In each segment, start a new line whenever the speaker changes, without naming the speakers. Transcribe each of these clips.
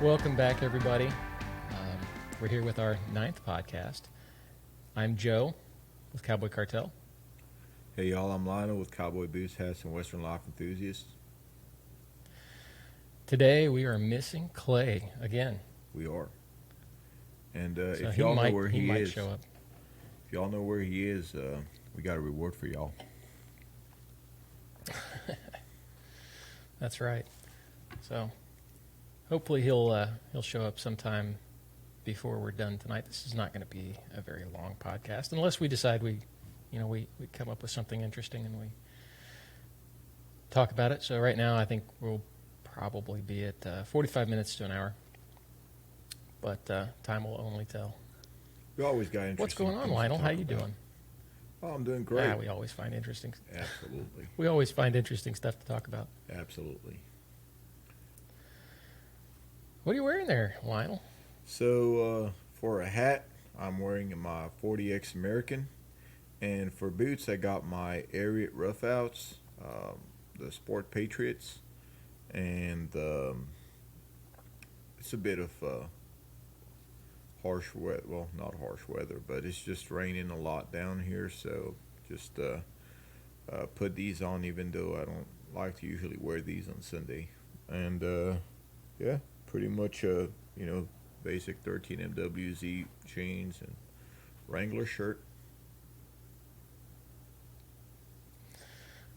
Welcome back, everybody. We're here with our 9th podcast. I'm Joe with Cowboy Cartel.
Hey y'all, I'm Lionel with Cowboy Boots, Hats, and Western Life Enthusiasts.
Today we are missing Clay again.
We are. And
So
if y'all know where
he
he
might
is,
show up.
if y'all know where he is, we got a reward for y'all.
That's right. So hopefully he'll show up sometime before we're done tonight. This is not going to be a very long podcast unless we decide we come up with something interesting and we talk about it. So right now I think we'll probably be at 45 minutes to an hour, but time will only tell.
We always got interesting.
What's going on, Lionel? How you doing?
Oh, I'm doing great.
We always find interesting.
Absolutely.
We always find interesting stuff to talk about.
Absolutely.
What are you wearing there, Lionel?
So for a hat, I'm wearing my 40X American, and for boots, I got my Ariat Roughouts, the Sport Patriots, and it's a bit of harsh weather. Well, not harsh weather, but it's just raining a lot down here, so just put these on, even though I don't like to usually wear these on Sunday. And yeah, pretty much basic 13 MWZ jeans and Wrangler shirt.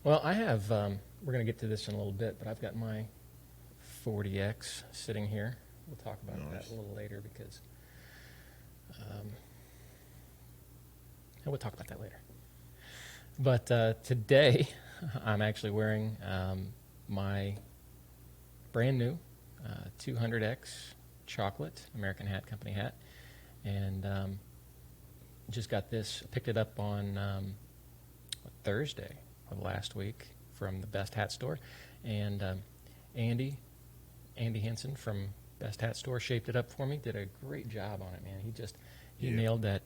Well, I have, we're going to get to this in a little bit, but I've got my 40X sitting here. We'll talk about that a little later because, we'll talk about that later. But today, I'm actually wearing my brand new 200X chocolate American Hat Company hat, and just got this, picked it up on Thursday of last week from the Best Hat Store, and Andy Henson from Best Hat Store shaped it up for me. Did a great job on it, man. He nailed that.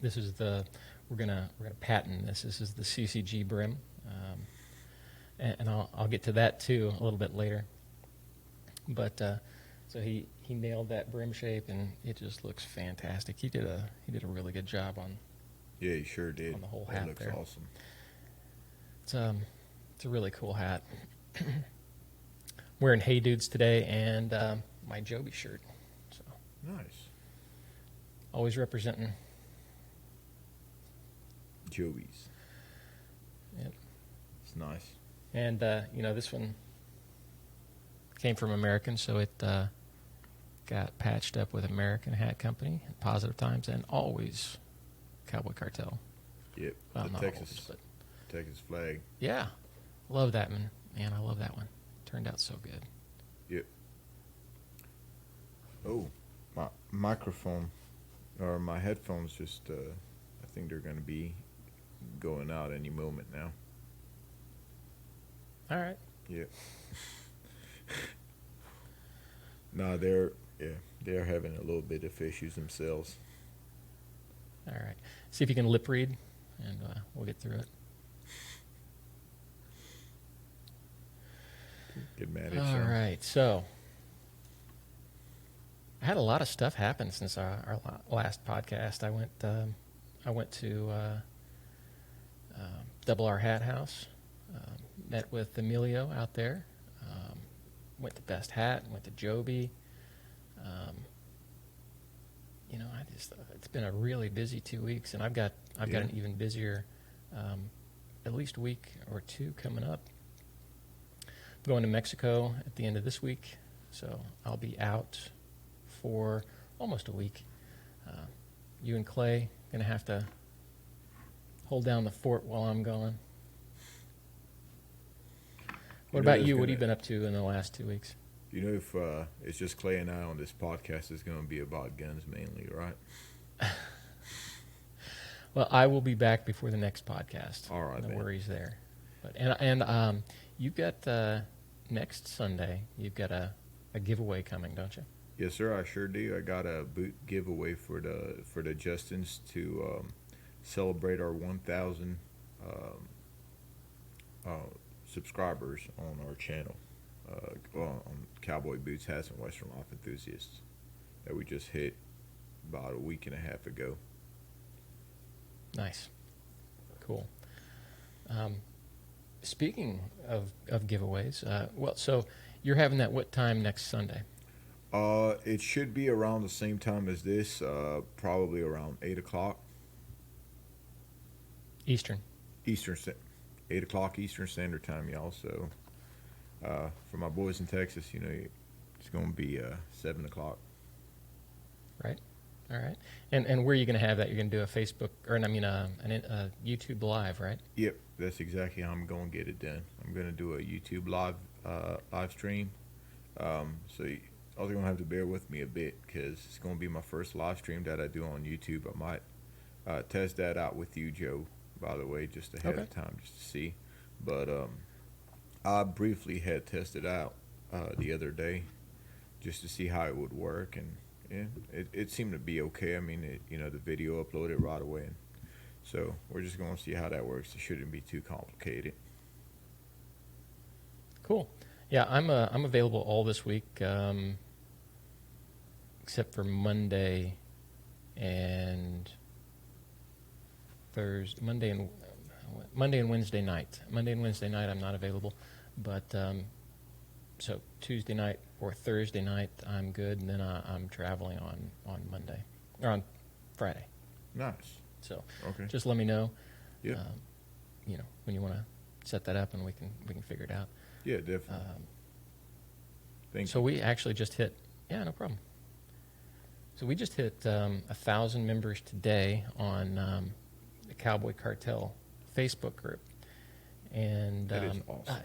This is we're gonna patent this. This is the CCG brim, and I'll get to that too a little bit later. But so he nailed that brim shape, and it just looks fantastic. He did a really good job on.
Yeah, he sure did.
On the whole
that
hat
looks
there.
Awesome.
It's a really cool hat. Wearing Hey Dudes today and my Joby shirt. So
Nice.
always representing.
Joey's.
Yep.
It's nice.
And this one came from American, so it got patched up with American Hat Company, Positive Times, and always Cowboy Cartel.
Yep.
Well,
the
not
Texas
always, but
Texas flag.
yeah, love that one. Man, I love that one. Turned out so good.
Yep. Oh, my microphone or my headphones just I think they're going to be going out any moment now.
All right.
Yep. No, they're having a little bit of issues themselves.
All right. See if you can lip read, and we'll get through it.
Get mad at
All right. So I had a lot of stuff happen since our last podcast. I went to Double R Hat House, met with Emilio out there, went to Best Hat, went to Joby. It's been a really busy 2 weeks, and I've got an even busier, at least week or two coming up. I'm going to Mexico at the end of this week, so I'll be out for almost a week. You and Clay going to have to hold down the fort while I'm gone. What about you? What have you been up to in the last 2 weeks?
You know, if it's just Clay and I on this podcast, it's going to be about guns mainly, right?
Well, I will be back before the next podcast.
All right,
no
man.
worries there. But and you've got next Sunday. You've got a giveaway coming, don't you?
Yes, sir. I sure do. I got a boot giveaway for the Justins to celebrate our 1,000 subscribers on our channel. on Cowboy Boots Hats and Western Life Enthusiasts that we just hit about a week and a half ago.
Nice. Cool. Speaking of giveaways, so you're having that what time next Sunday?
It should be around the same time as this, probably around 8 o'clock.
Eastern.
8 o'clock Eastern Standard Time, y'all. So, for my boys in Texas, it's going to be 7 o'clock.
Right. All right. And where are you going to have that? You're going to do a Facebook, a YouTube Live, right?
Yep, that's exactly how I'm going to get it done. I'm going to do a YouTube live stream. So y'all going to have to bear with me a bit because it's going to be my first live stream that I do on YouTube. I might test that out with you, Joe, by the way, just ahead of time, just to see. But I briefly had tested out the other day just to see how it would work, and it seemed to be okay. I mean, the video uploaded right away, and so we're just going to see how that works. It shouldn't be too complicated.
Cool. Yeah, I'm available all this week, except for Monday and Monday and Wednesday night. Monday and Wednesday night I'm not available, but so Tuesday night or Thursday night I'm good, and then I'm traveling on Monday or on Friday.
Nice.
So
okay,
just let me know.
Yeah.
When you want to set that up, and we can figure it out.
Yeah, definitely.
So we actually just hit. Yeah, no problem. So we just hit 1,000 members today on the Cowboy Cartel Facebook group, and
that is awesome.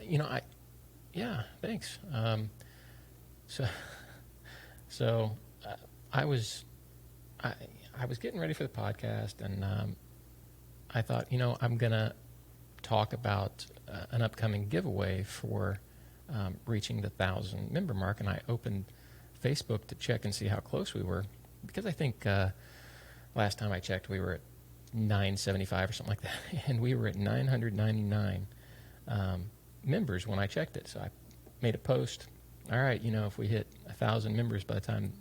Yeah, thanks. So I was getting ready for the podcast, and I thought, I'm gonna talk about an upcoming giveaway for reaching the 1,000 member mark, and I opened Facebook to check and see how close we were, because I think last time I checked we were at 975 or something like that, and we were at 999 members when I checked it. So I made a post. All right, if we hit 1,000 members by the time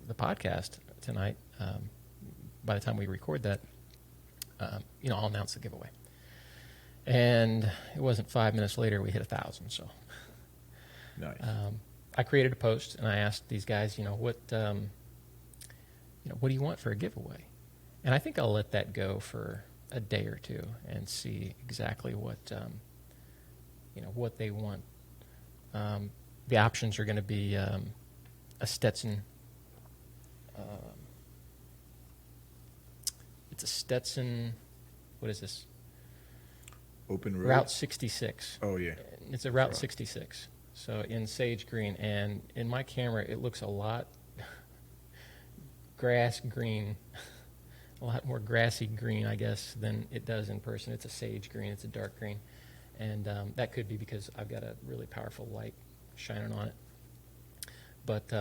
the podcast tonight, by the time we record that, I'll announce the giveaway. And it wasn't 5 minutes later we hit 1,000. So
Nice.
I created a post and I asked these guys, what do you want for a giveaway? And I think I'll let that go for a day or two and see exactly what they want. The options are going to be a Stetson. It's a Stetson. What is this?
Open road?
Route 66.
Oh, yeah.
It's a Route 66. So in sage green, and in my camera it looks a lot grass green, a lot more grassy green, I guess, than it does in person. It's a sage green. It's a dark green, and that could be because I've got a really powerful light shining on it. But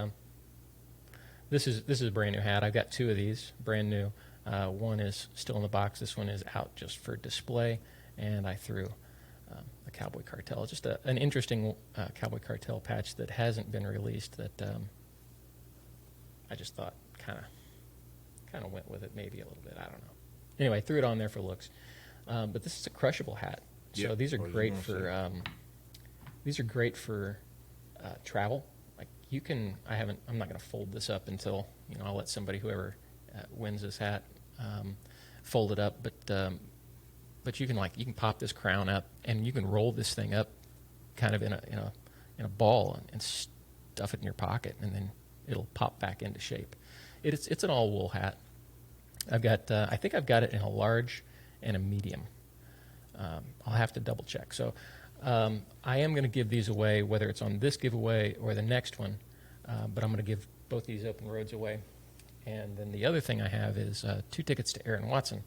this is a brand new hat. I've got two of these, brand new. One is still in the box. This one is out just for display, and I threw a Cowboy Cartel, just an interesting Cowboy Cartel patch that hasn't been released. That I just thought kind of went with it maybe a little bit. I don't know. Anyway, threw it on there for looks. But this is a crushable hat, so
Yep.
these are great for travel. Like you can, I'm not going to fold this up until I'll let whoever wins this hat fold it up. But you can pop this crown up and you can roll this thing up, kind of in a ball and stuff it in your pocket, and then it'll pop back into shape. It's an all wool hat. I've got I think I've got it in a large and a medium. I'll have to double check. So I am going to give these away, whether it's on this giveaway or the next one. But I'm going to give both these open roads away. And then the other thing I have is 2 tickets to Aaron Watson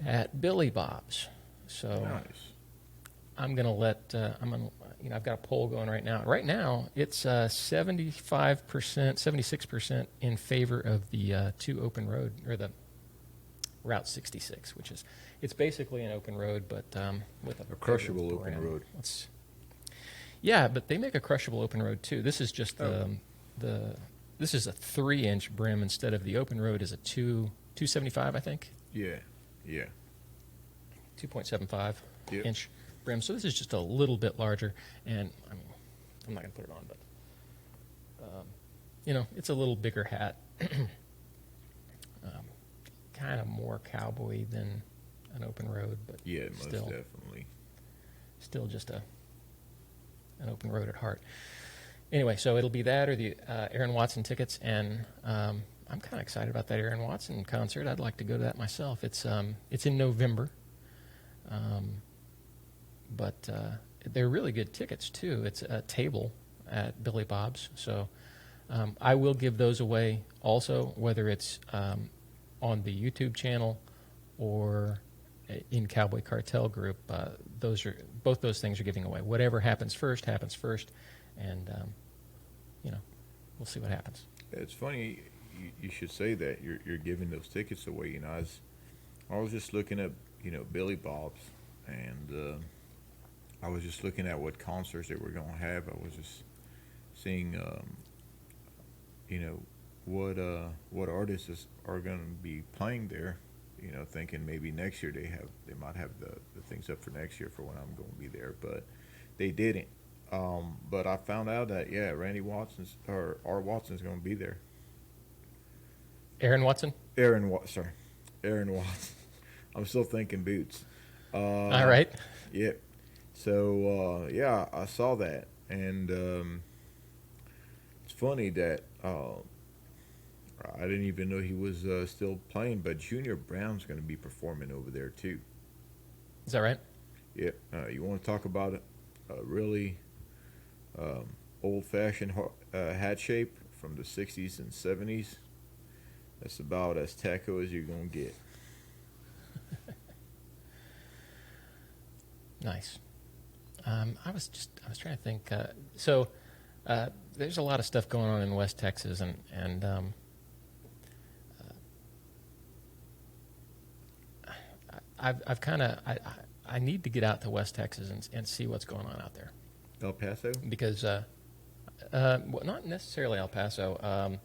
at Billy Bob's. So
Nice.
I'm going to let I've got a poll going right now. Right now it's 75%, 76% in favor of the 2 open road, or the Route 66, which is, it's basically an open road, but with a
crushable
bigger
open
rim.
road.
Yeah, but they make a crushable open road too. This is just this is a 3-inch brim instead of the open road is a 275, I think.
Yeah. Yeah.
2.75
Yep.
inch brim. So this is just a little bit larger, and I mean, I'm not gonna put it on, but it's a little bigger hat. Kind of more cowboy than an open road, but
Yeah, most
still,
definitely.
still just an open road at heart. Anyway, so it'll be that or the Aaron Watson tickets, and I'm kind of excited about that Aaron Watson concert. I'd like to go to that myself. It's in November, but they're really good tickets too. It's a table at Billy Bob's, so I will give those away also, whether it's on the YouTube channel or in Cowboy Cartel group. Both those things are giving away. Whatever happens first, and we'll see what happens.
It's funny you should say that you're giving those tickets away. I was just looking at Billy Bob's, and I was just looking at what concerts they were going to have. I was just seeing what artists are going to be playing there. Thinking maybe next year they might have the things up for next year for when I'm going to be there, but they didn't. But I found out that Randy Watson's or R. Watson's going to be there.
Aaron Watson?
Aaron Watson. I'm still thinking Boots.
All right.
Yep. So I saw that, and it's funny that I didn't even know he was still playing. But Junior Brown's going to be performing over there too.
Is that right?
Yep. You want to talk about a really old-fashioned hat shape from the 60s and 70s? That's about as taco as you're going to get.
Nice. I was trying to think. There's a lot of stuff going on in West Texas, and I've kind of I need to get out to West Texas and see what's going on out there.
El Paso?
Because not necessarily El Paso.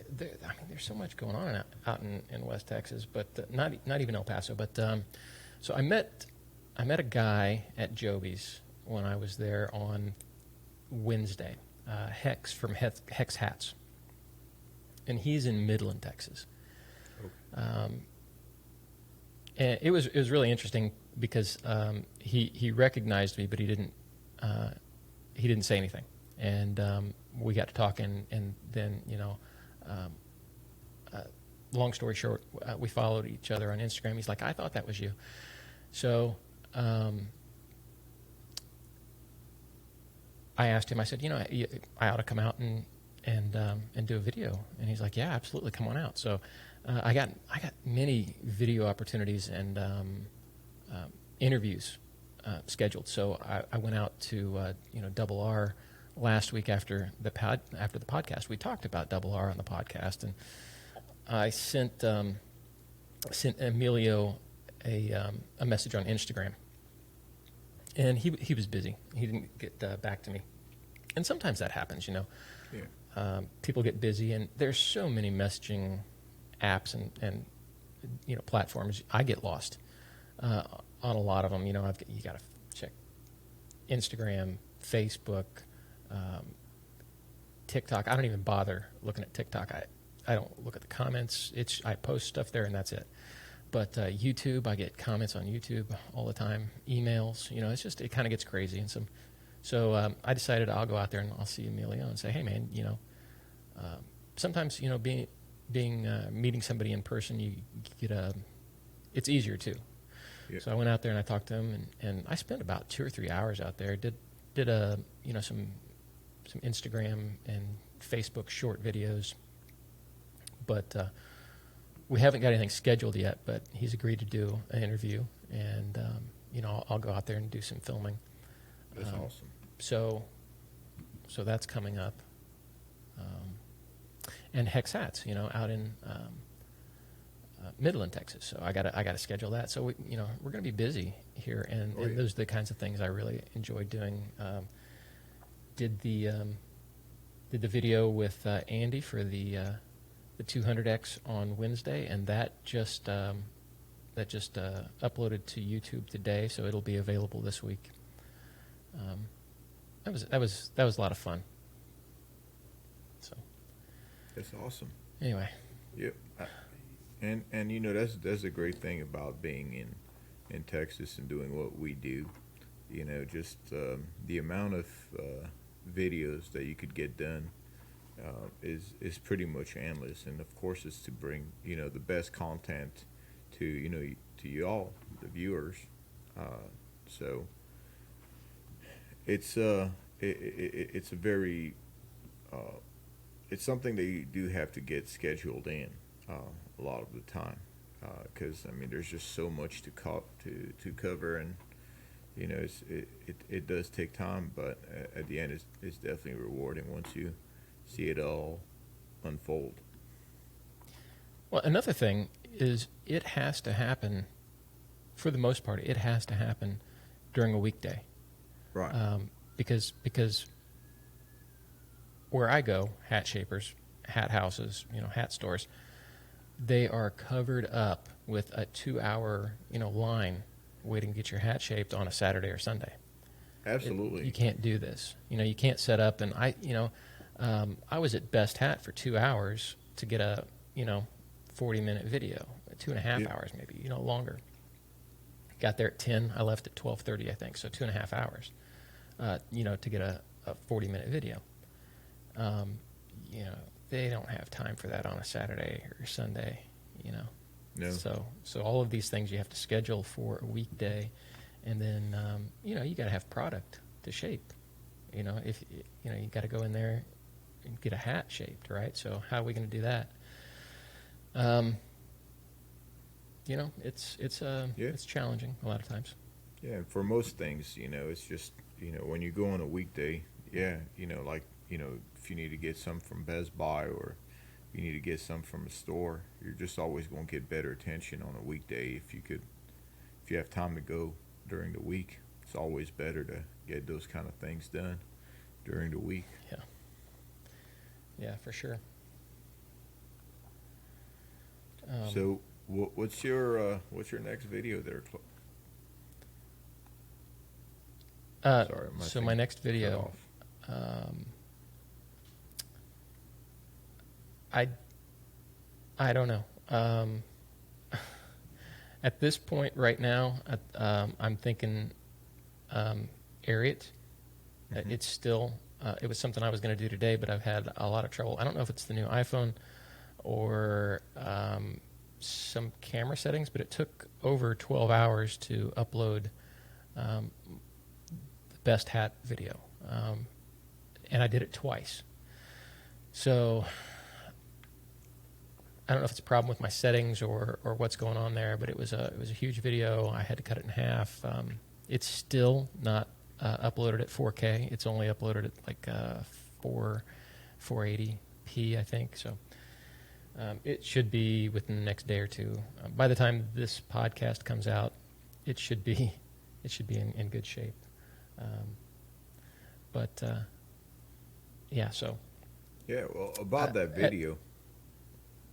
There's so much going on out in West Texas, but not even El Paso. But so I met a guy at Joby's when I was there on Wednesday, Hex from Hex Hats, and he's in Midland, Texas. Okay. And it was really interesting because he recognized me, but he didn't say anything, and we got to talking, and then long story short, we followed each other on Instagram. He's like, I thought that was you. So I asked him, I said, I ought to come out and do a video. And he's like, yeah, absolutely, come on out. So I got many video opportunities and interviews scheduled. So I went out to Double R last week after the podcast. We talked about Double R on the podcast, and I sent Emilio a message on Instagram, and he was busy. He didn't get back to me, and sometimes that happens, Yeah. People get busy, and there's so many messaging apps and platforms. I get lost on a lot of them. You got to check Instagram, Facebook, TikTok. I don't even bother looking at TikTok. I don't look at the comments. I post stuff there, and that's it. But YouTube, I get comments on YouTube all the time. Emails, it kind of gets crazy. And so I decided I'll go out there and I'll see Emilio and say, hey man, sometimes meeting somebody in person, you get it's easier too. Yeah. So I went out there and I talked to him, and I spent about 2 or 3 hours out there. Did some Instagram and Facebook short videos, but we haven't got anything scheduled yet. But he's agreed to do an interview, and I'll go out there and do some filming.
That's awesome.
So that's coming up. And Hex Hats, out in Midland, Texas. So I gotta schedule that. So we're gonna be busy here, and,
Oh,
and
yeah.
those are the kinds of things I really enjoy doing. Did the video with Andy for the 200X on Wednesday, and that just uploaded to YouTube today, so it'll be available this week. That was a lot of fun. So
That's awesome.
anyway,
Yep. And that's a great thing about being in Texas and doing what we do. Just the amount of videos that you could get done is pretty much endless. And of course, it's to bring the best content to you all, the viewers. So it's it's a very it's something that you do have to get scheduled in a lot of the time, because there's just so much to cover, and it does take time, but at the end it's definitely rewarding once you see it all unfold.
well, another thing is it has to happen. For the most part, it has to happen during a weekday,
Right.
because where I go, hat shapers, hat houses, hat stores, they are covered up with a 2-hour line waiting to get your hat shaped on a Saturday or Sunday.
Absolutely.
You can't do this. You can't set up, and I was at Best Hat for 2 hours to get a 40-minute video, 2.5
Yeah.
hours maybe, longer. Got there at 10. I left at 12:30, I think, so 2.5 hours. To get a 40-minute video. They don't have time for that on a Saturday or Sunday.
No.
So all of these things you have to schedule for a weekday, and then you got to have product to shape. If you got to go in there and get a hat shaped, right? So how are we going to do that? It's challenging a lot of times.
Yeah, and for most things, it's just when you go on a weekday, yeah, if you need to get some from Best Buy or you need to get some from a store, you're just always going to get better attention on a weekday. If you have time to go during the week, it's always better to get those kind of things done during the week.
Yeah, for sure.
So what's your next video there? Sorry,
So my next video, I don't know. At this point right now, I'm thinking Ariat.
Mhm.
It's still, it was something I was going to do today, but I've had a lot of trouble. I don't know if it's the new iPhone or some camera settings, but it took over 12 hours to upload the Best Hat video. And I did it twice. So I don't know if it's a problem with my settings or what's going on there, but it was a huge video. I had to cut it in half. It's still not uploaded at 4K. It's only uploaded at like 480p, I think. So it should be within the next day or two. By the time this podcast comes out, it should be in good shape. Yeah. So.
Yeah. Well, about that video.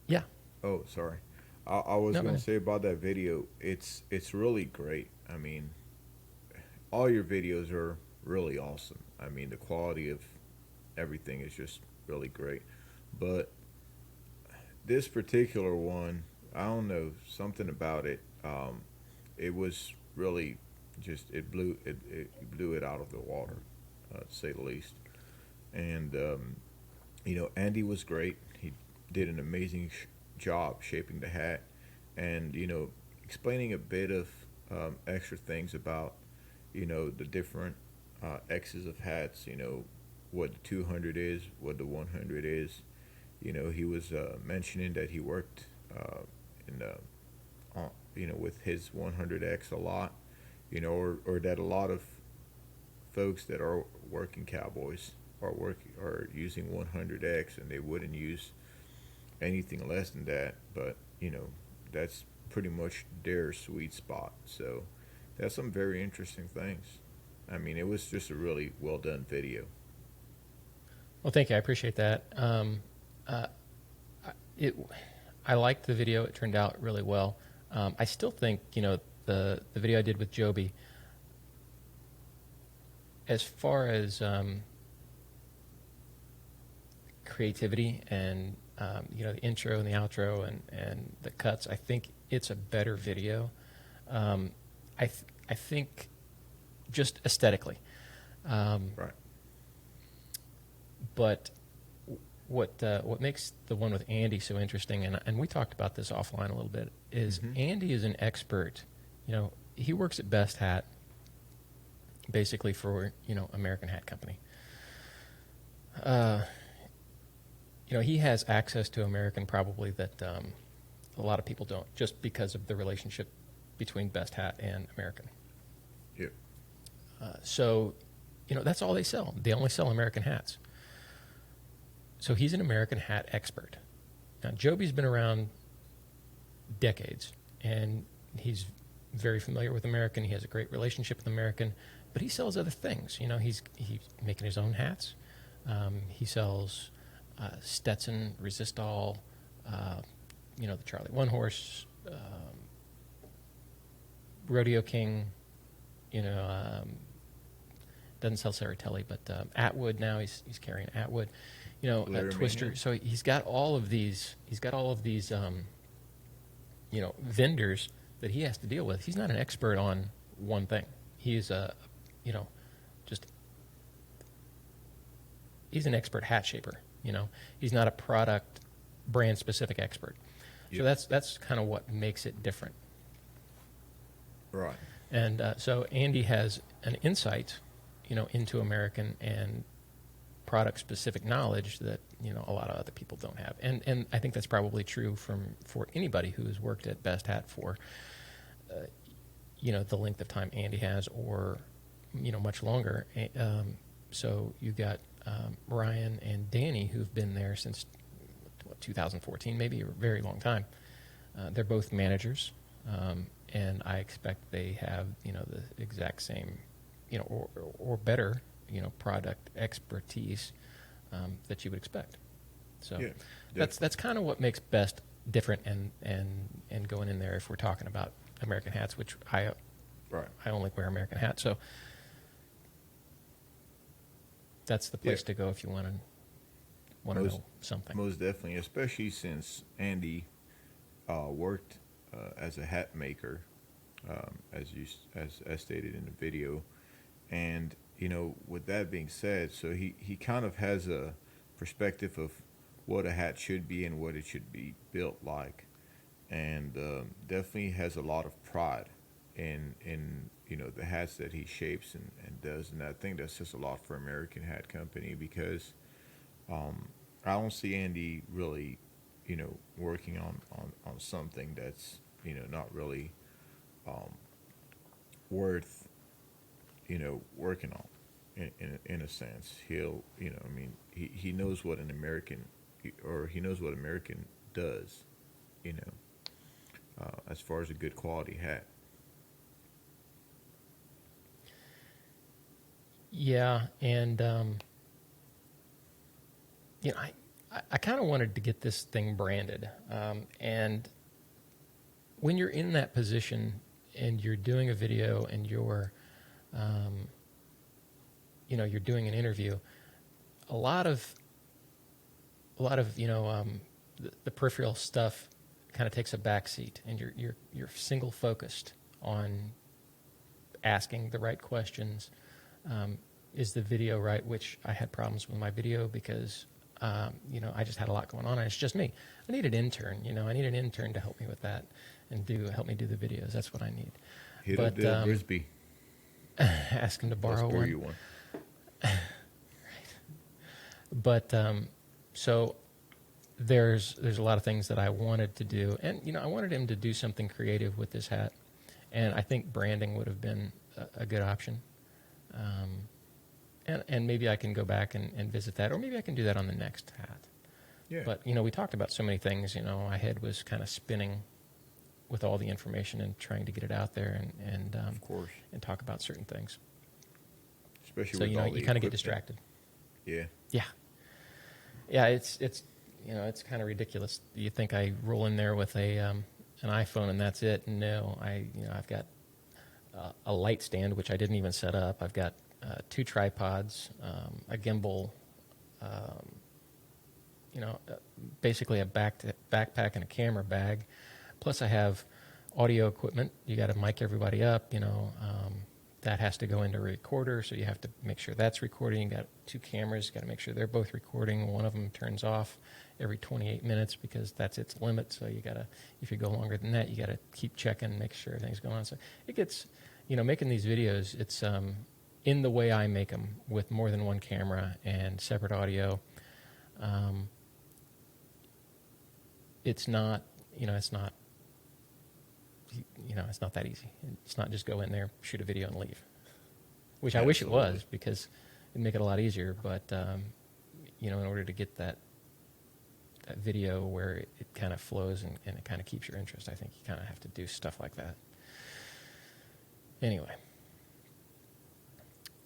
Yeah.
Oh, sorry. I was
No,
going
go
to say about that video, it's really great. All your videos are really awesome. The quality of everything is just really great. But this particular one, I don't know, something about it. It was really just it blew it out of the water, to say the least. And Andy was great. He did an amazing job shaping the hat, and explaining a bit of extra things about the different X's of hats. What the 200 is, what the 100 is. He was mentioning that he worked with his 100X a lot. Or that a lot of folks that are working cowboys are using 100X, and they wouldn't use anything less than that. But that's pretty much their sweet spot. So that's some very interesting things. I mean, it was just a really well done video.
Well, thank you. I appreciate that. Uh, it, I liked the video. It turned out really well. I still think, the video I did with Joby, as far as creativity and the intro and the outro and the cuts, I think it's a better video. I think just aesthetically.
Right.
But what makes the one with Andy so interesting, and we talked about this offline a little bit, is Andy is an expert. He works at Best Hat, basically for American Hat Company. He has access to American probably that a lot of people don't, just because of the relationship between Best Hat and American.
Yep.
So, that's all they sell. They only sell American hats. So he's an American hat expert. Now, Joby's been around decades, and he's very familiar with American. He has a great relationship with American, but he sells other things. He's making his own hats. He sells Stetson, Resistol, the Charlie One Horse, Rodeo King. Doesn't sell Saratelli, but Atwood now. He's carrying Atwood. A Twister. So he's got all of these. He's got all of these. Vendors that he has to deal with. He's not an expert on one thing. He's he's an expert hat shaper. He's not a product brand specific expert.
Yep.
So that's kind of what makes it different.
Right.
And so Andy has an insight, into American and product specific knowledge that a lot of other people don't have. And I think that's probably true for anybody who has worked at Best Hat for the length of time Andy has, or much longer. So you got Ryan and Danny, who've been there since 2014, maybe a very long time. They're both managers, and I expect they have the exact same or better product expertise that you would expect. So
Yeah,
that's kind of what makes Best different and going in there if we're talking about American hats, which I only wear American hats, so that's the place to go if you want to know something.
Most definitely, especially since Andy worked as a hat maker, as stated in the video, and with that being said, so he kind of has a perspective of what a hat should be and what it should be built like, and definitely has a lot of pride in the hats that he shapes and does, and I think that's just a lot for American Hat Company, because I don't see Andy really working on something that's not really worth working on in a sense. He'll he knows what an American he knows what American does as far as a good quality hat.
Yeah, and I kind of wanted to get this thing branded, and when you're in that position and you're doing a video and you're you're doing an interview, a lot of the peripheral stuff kind of takes a back seat, and you're single focused on asking the right questions. Is the video right? Which I had problems with my video because I just had a lot going on, and it's just me. I need an intern. I need an intern to help me with that and help me do the videos. That's what I need.
Hit up Bill Brisby.
Ask him to borrow one.
You one.
Right. But so there's a lot of things that I wanted to do, and I wanted him to do something creative with this hat, and I think branding would have been a good option. And maybe I can go back and visit that, or maybe I can do that on the next hat.
Yeah.
But we talked about so many things. My head was kind of spinning with all the information and trying to get it out there
Of course.
and talk about certain things.
Especially
So
with all the
you kind of get
equipment.
distracted.
Yeah.
Yeah, it's it's kind of ridiculous. You think I roll in there with an iPhone and that's it? No, I've got a light stand which I didn't even set up. I've got 2 tripods, a gimbal, basically a backpack and a camera bag. Plus, I have audio equipment. You got to mic everybody up. That has to go into a recorder, so you have to make sure that's recording. You got 2 cameras. You got to make sure they're both recording. One of them turns off every 28 minutes because that's its limit. So you got to, if you go longer than that, you got to keep checking, make sure everything's going on. So it gets, making these videos. It's in the way I make them with more than one camera and separate audio. It's not, it's not that easy. It's not just go in there, shoot a video, and leave. Which I wish it was, because it'd make it a lot easier. But in order to get that video where it kind of flows and it kind of keeps your interest, I think you kind of have to do stuff like that. Anyway,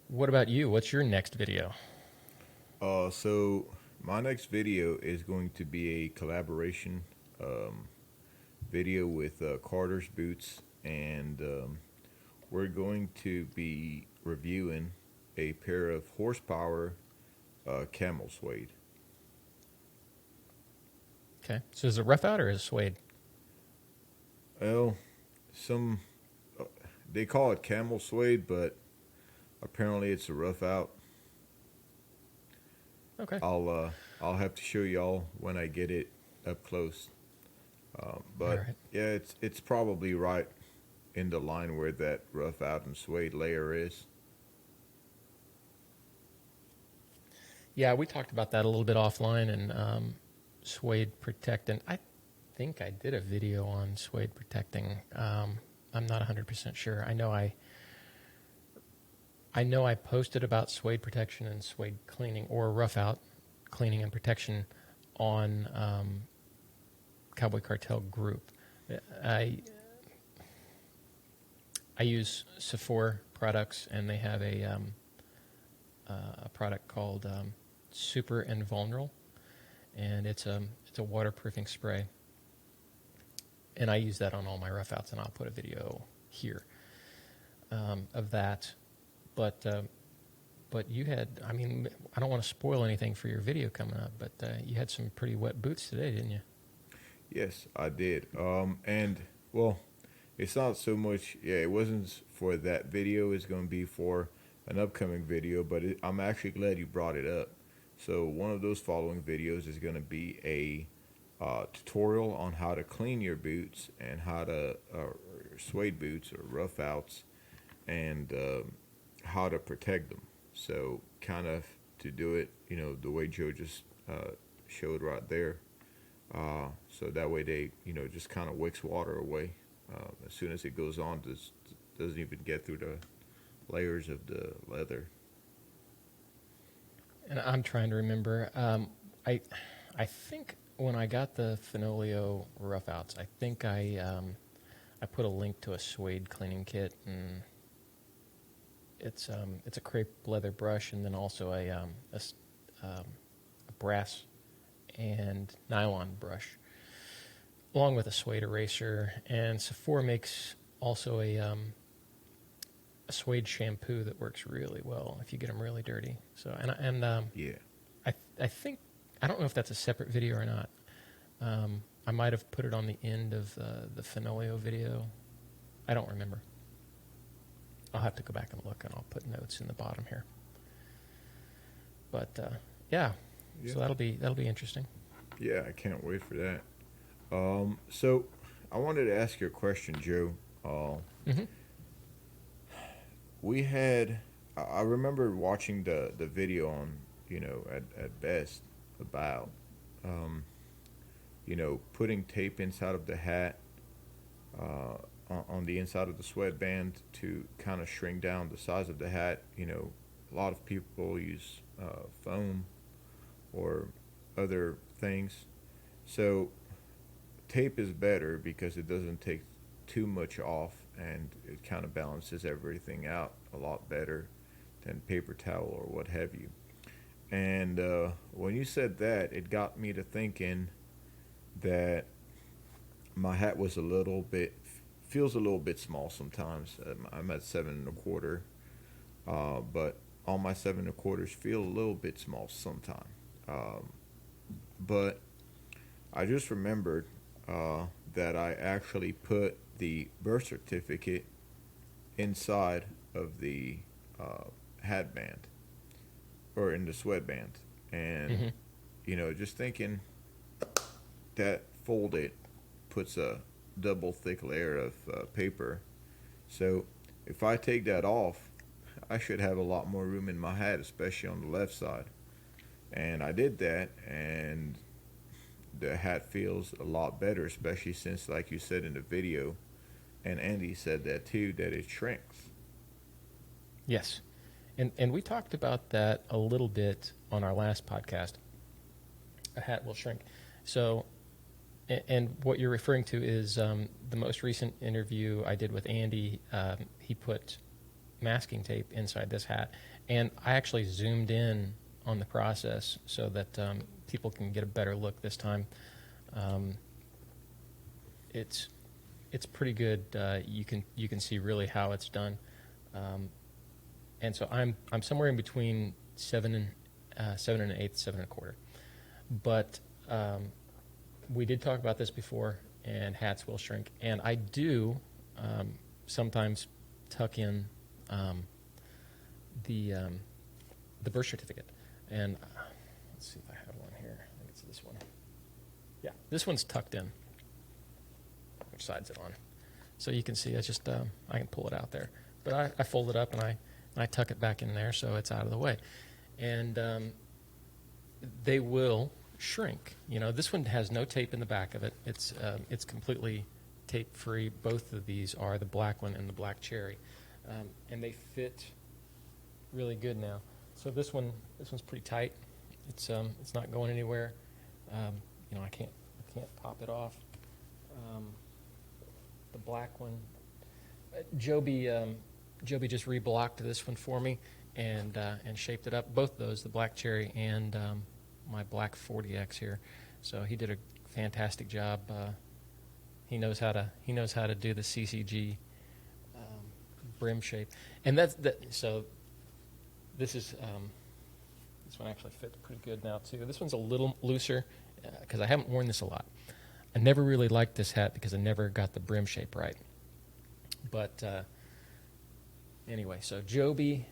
what about you? What's your next video?
So my next video is going to be a collaboration video with Carter's Boots, and we're going to be reviewing a pair of horsepower camel suede.
Okay, so is it rough out or is it suede?
Well, they call it camel suede, but apparently it's a rough out.
Okay.
I'll have to show y'all when I get it up close. But
right.
Yeah, it's probably right in the line where that rough out and suede layer is.
Yeah, we talked about that a little bit offline, and suede protectant. I think I did a video on suede protecting. I'm not 100% sure. I know I posted about suede protection and suede cleaning, or rough out cleaning and protection, on Cowboy Cartel group. I use Saphir products, and they have a product called Super Invulner, and it's a waterproofing spray. And I use that on all my rough outs, and I'll put a video here of that. But you had, I don't want to spoil anything for your video coming up, but you had some pretty wet boots today, didn't you?
Yes, I did. And well, it's not so much. Yeah, it wasn't for that video. It's going to be for an upcoming video. But I'm actually glad you brought it up. So one of those following videos is going to be a tutorial on how to clean your boots and how to suede boots or rough outs, and how to protect them. So kind of to do it, the way Joe just showed right there. So that way they, just kind of wicks water away. As soon as it goes on, doesn't even get through the layers of the leather.
And I'm trying to remember. I think when I got the Fenolio rough outs, I think I put a link to a suede cleaning kit, and it's a crepe leather brush, and then also a brass and nylon brush, along with a suede eraser. And Saphir makes also a suede shampoo that works really well if you get them really dirty. So
Yeah.
I think, I don't know if that's a separate video or not. I might have put it on the end of the Fenolio video. I don't remember. I'll have to go back and look, and I'll put notes in the bottom here. But yeah. So that'll be interesting.
Yeah, I can't wait for that. So I wanted to ask you a question, Joe.
Mm-hmm.
I remember watching the video on, at Best about, putting tape inside of the hat, on the inside of the sweatband to kind of shrink down the size of the hat. A lot of people use foam or other things. So tape is better because it doesn't take too much off, and it kind of balances everything out a lot better than paper towel or what have you. And when you said that, it got me to thinking that my hat was a little bit, feels a little bit small sometimes. I'm at 7 1/4, but all my 7 1/4s feel a little bit small sometimes. But I just remembered that I actually put the birth certificate inside of the hat band, or in the sweatband. And, just thinking that folded puts a double thick layer of paper. So if I take that off, I should have a lot more room in my hat, especially on the left side. And I did that, and the hat feels a lot better, especially since, like you said in the video, and Andy said that too, that it shrinks.
Yes. And we talked about that a little bit on our last podcast. A hat will shrink. So, and what you're referring to is the most recent interview I did with Andy. He put masking tape inside this hat, and I actually zoomed in on the process so that people can get a better look this time. It's pretty good. You can see really how it's done. And so I'm somewhere in between 7 1/8, 7 1/4. But we did talk about this before, and hats will shrink. And I do sometimes tuck in the birth certificate. And let's see if I have one here. I think it's this one. Yeah, this one's tucked in. Which side's it on? So you can see I just I can pull it out there. But I fold it up and I tuck it back in there so it's out of the way. And they will shrink. This one has no tape in the back of it. It's completely tape free. Both of these are, the black one and the black cherry, and they fit really good now. So this one's pretty tight. It's not going anywhere. I can't pop it off. The black one, Joby just reblocked this one for me and shaped it up. Both those, the black cherry and my black 40X here. So he did a fantastic job. He knows how to do the CCG brim shape, and so this is this one actually fits pretty good now too. This one's a little looser because I haven't worn this a lot. I never really liked this hat because I never got the brim shape right. But anyway, so Joby,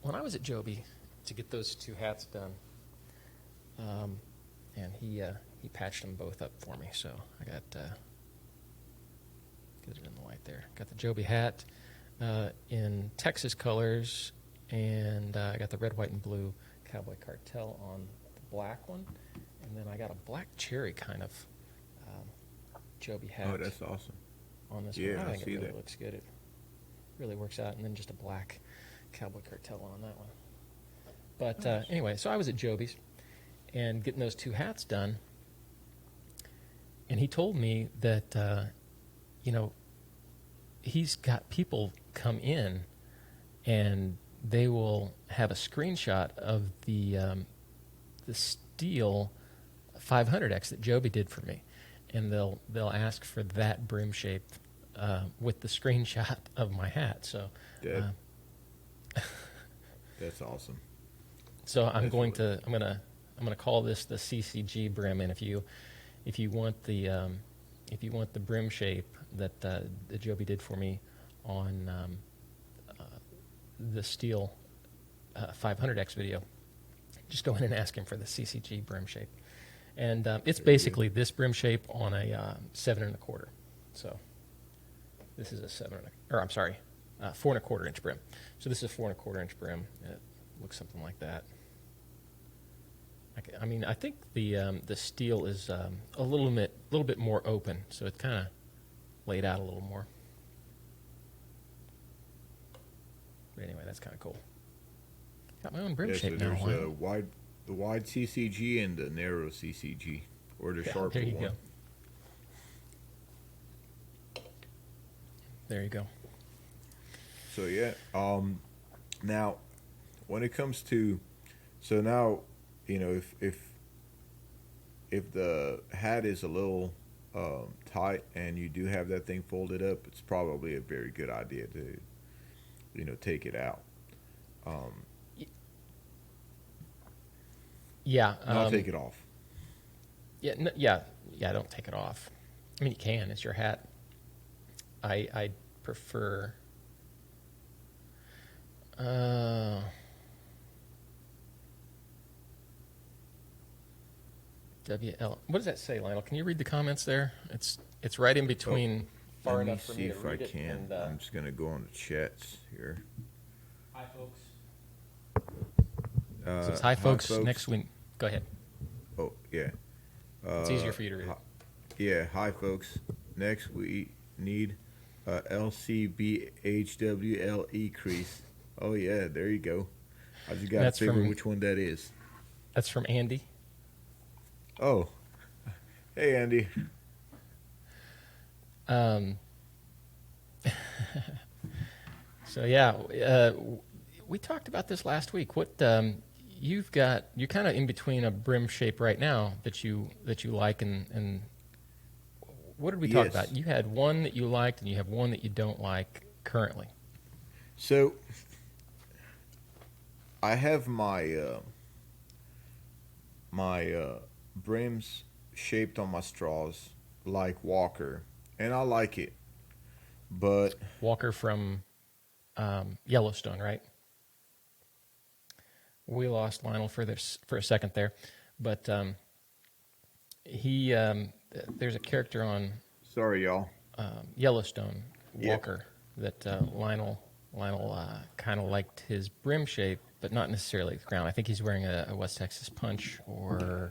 when I was at Joby to get those two hats done, and he patched them both up for me. So I got get it in the light there. Got the Joby hat in Texas colors, and I got the red, white, and blue Cowboy Cartel on the black one, and then I got a black cherry kind of Joby hat.
Oh, that's awesome.
On this
Yeah,
one. I
I
think
see
it really
that.
looks good. It really works out, and then just a black Cowboy Cartel on that one. But anyway, so I was at Joby's and getting those two hats done, and he told me that he's got people come in and they will have a screenshot of the steel 500X that Joby did for me, and they'll ask for that brim shape with the screenshot of my hat. So
that's awesome.
So I'm gonna call this the CCG brim, and if you want the brim shape that Joby did for me on the steel 500X video, just go in and ask him for the CCG brim shape, and it's basically this brim shape on a 7 1/4. So this is a 4 1/4 inch brim. So this is a 4 1/4 inch brim. It looks something like that. I mean, I think the steel is a little bit more open, so it's kind of laid out a little more. But anyway, that's kind of cool. Got my own brim shape now.
There's the wide CCG and the narrow CCG, or the sharper
there you
one.
go. There you go.
So yeah. Now, when it comes to, so now, if the hat is a little tight and you do have that thing folded up, it's probably a very good idea to, take it out.
Yeah.
Not take it off.
Yeah. Yeah. Don't take it off. I mean, you can. It's your hat. I prefer. WL. What does that say, Lionel? Can you read the comments there? It's right in between. Far
Let me
enough for
see
me to
if I
read it.
can.
And,
I'm just gonna go on the chats here.
hi, folks.
Uh,
So it's hi, folks. Next week. Go ahead.
Oh yeah.
It's easier for you to read.
Yeah. Hi, folks. Next we need LCBHWLE crease. Oh yeah, there you go. I just gotta
That's
figure
from-
which one that is.
That's from Andy.
Oh, hey Andy.
So yeah, we talked about this last week. What you've got? You're kind of in between a brim shape right now that you like, and what did we talk
Yes.
about? You had one that you liked, and you have one that you don't like currently.
So I have my brims shaped on my straws like Walker, and I like it, but
Walker from Yellowstone, right? We lost Lionel for this for a second there, but he there's a character on
sorry y'all.
Yellowstone,
Yeah.
Walker, that Lionel kind of liked his brim shape, but not necessarily the crown. I think he's wearing a West Texas Punch or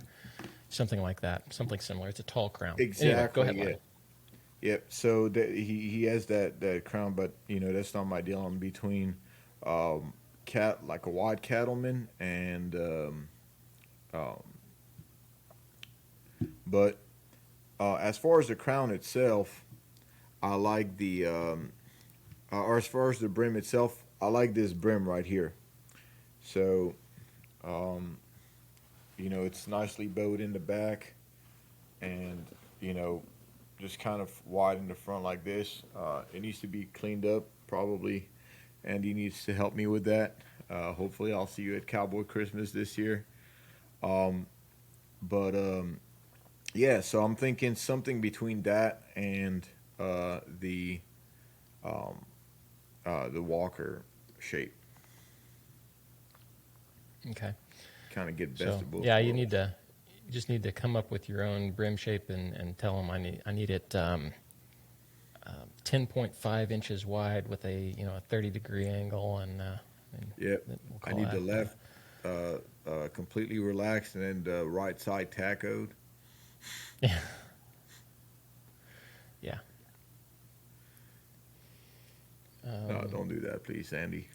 something like that, something similar. It's a tall crown.
Exactly.
Anyway, go ahead,
Yeah.
Lionel.
Yep. So he has that crown, but that's not my deal. I'm between like a wide cattleman and but as far as the crown itself, I like or as far as the brim itself, I like this brim right here. So it's nicely bowed in the back, and just kind of wide in the front like this. It needs to be cleaned up, probably. Andy needs to help me with that. Hopefully, I'll see you at Cowboy Christmas this year. But yeah, so I'm thinking something between that and the Walker shape.
Okay.
Kind of get best
So
of both
yeah,
worlds.
you just need to come up with your own brim shape and tell them I need it 10.5 inches wide with a 30-degree angle and
Yep.
we'll
I
call
need
that,
the left completely relaxed and then the right side tacoed.
yeah. Yeah.
No, don't do that, please, Andy.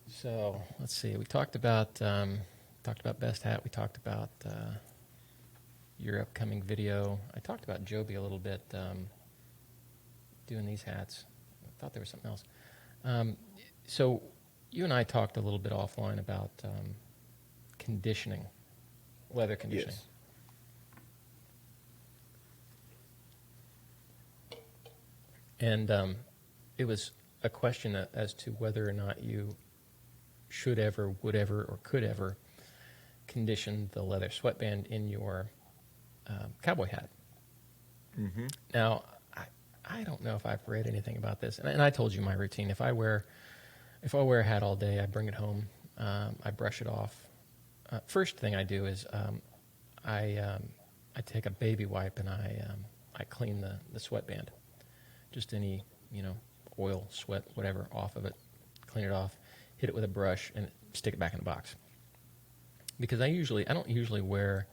So let's see. We talked about best hat. We talked about your upcoming video. I talked about Joby a little bit, doing these hats. I thought there was something else. So you and I talked a little bit offline about conditioning, leather conditioning.
Yes.
And it was a question as to whether or not you should ever, would ever, or could ever condition the leather sweatband in your cowboy hat.
Mm-hmm.
Now, I don't know if I've read anything about this, and I told you my routine. If I wear a hat all day, I bring it home, I brush it off. First thing I do is I take a baby wipe and I clean the sweatband, just any oil, sweat, whatever off of it, clean it off, hit it with a brush, and stick it back in the box. Because I don't usually wear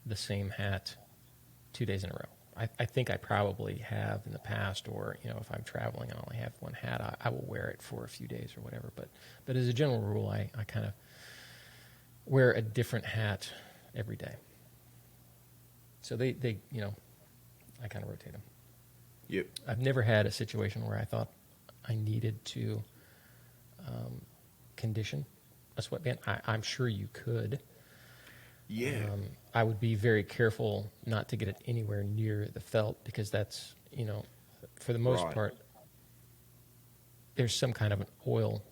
the same hat 2 days in a row. I think I probably have in the past, or if I'm traveling and I only have one hat, I will wear it for a few days or whatever. But as a general rule, I kind of wear a different hat every day. So they I kind of rotate them.
Yep.
I've never had a situation where I thought I needed to condition a sweatband. I'm sure you could.
Yeah.
I would be very careful not to get it anywhere near the felt because that's, for the most
Right.
part, there's some kind of an oil.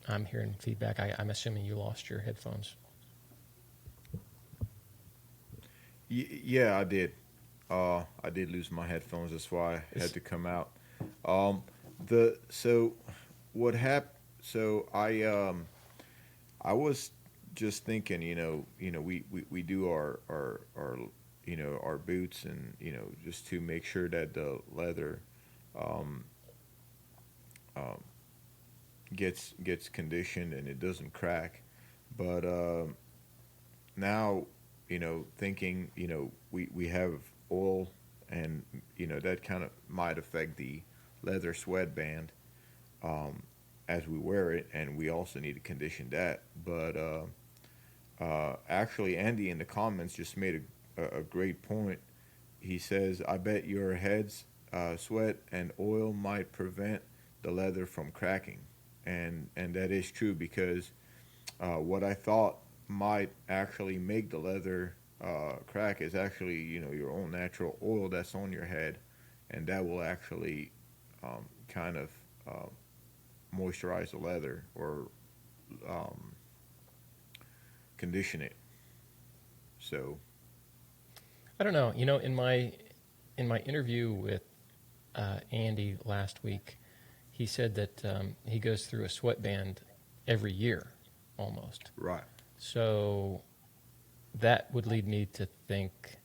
I'm hearing feedback. I'm assuming you lost your headphones.
Yeah, I did. I did lose my headphones. That's why I had to come out. Um, the so what happened? So I was just thinking, we do our our boots, and just to make sure that the leather um, um, gets conditioned and it doesn't crack. But now, thinking, we have oil, and that kind of might affect the leather sweatband as we wear it, and we also need to condition that. But actually, Andy in the comments just made a great point. He says, "I bet your head's sweat and oil might prevent the leather from cracking," and that is true because what I thought might actually make the leather crack is actually your own natural oil that's on your head, and that will actually kind of uh, moisturize the leather or um, condition it. So
I don't know. In my interview with Andy last week, he said that he goes through a sweatband every year, almost.
right,
So that would lead me to think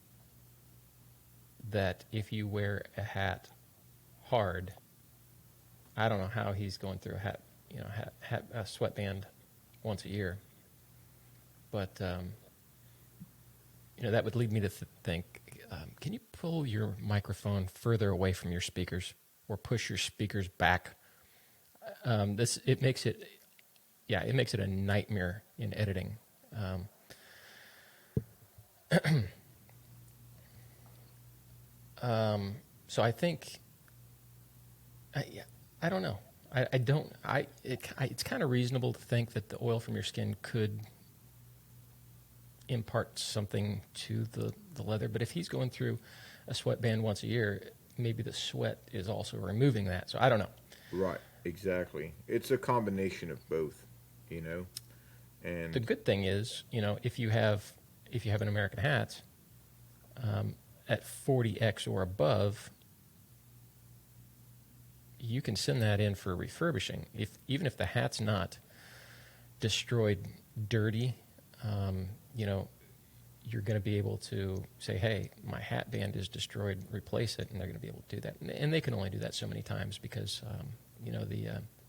that if you wear a hat hard, I don't know how he's going through a a sweatband once a year, but that would lead me to think, can you pull your microphone further away from your speakers or push your speakers back? It makes it, yeah, it makes it a nightmare in editing. So I think, yeah, I don't know. I don't. It's kind of reasonable to think that the oil from your skin could impart something to the leather. But if he's going through a sweatband once a year, maybe the sweat is also removing that. So I don't know.
right, exactly. It's a combination of both,
The
and
good thing is, if you have an American hat at 40x or above, you can send that in for refurbishing. Even if the hat's not destroyed, dirty, you're going to be able to say, "Hey, my hat band is destroyed. Replace it," and they're going to be able to do that. And they can only do that so many times because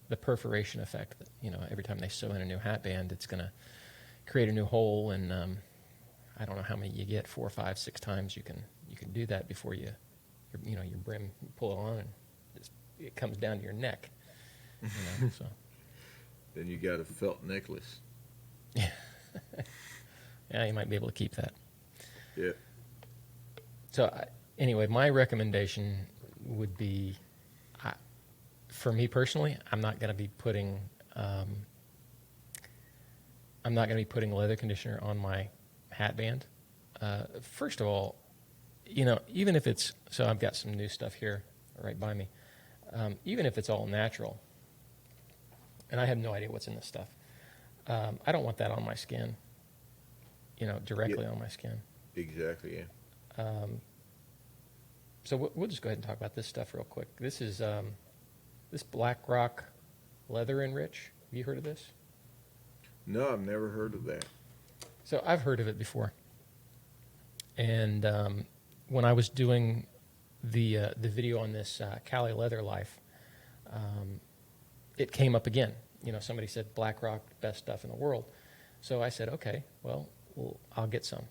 the perforation effect. Every time they sew in a new hat band, it's going to create a new hole. And I don't know how many you get, 4, 5, 6 times you can do that before your brim, you pull it on and it comes down to your neck. So
then you got a felt necklace.
yeah, you might be able to keep that.
Yeah.
So anyway, my recommendation would be, for me personally, I'm not going to be putting leather conditioner on my hat band. First of all, even if it's, so I've got some new stuff here right by me. Even if it's all natural, and I have no idea what's in this stuff, I don't want that on my skin, directly on my skin.
Exactly. Yeah.
So we'll just go ahead and talk about this stuff real quick. This is this Black Rock Leather Enrich. Have you heard of this?
No, I've never heard of that.
So I've heard of it before. And when I was doing the video on this Cali Leather Life, it came up again. Somebody said Black Rock, best stuff in the world. So I said, okay, well I'll get some.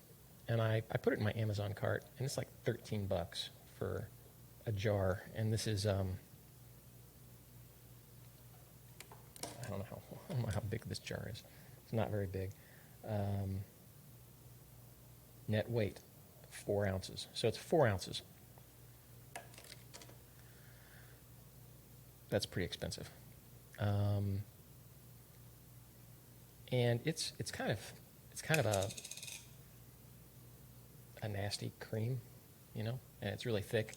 And I put it in my Amazon cart, and it's like $13 for a jar. And this is, I don't know how big this jar is. It's not very big. Net weight, 4 ounces. So it's 4 ounces. that's pretty expensive. And it's kind of a nasty cream, you know, and it's really thick.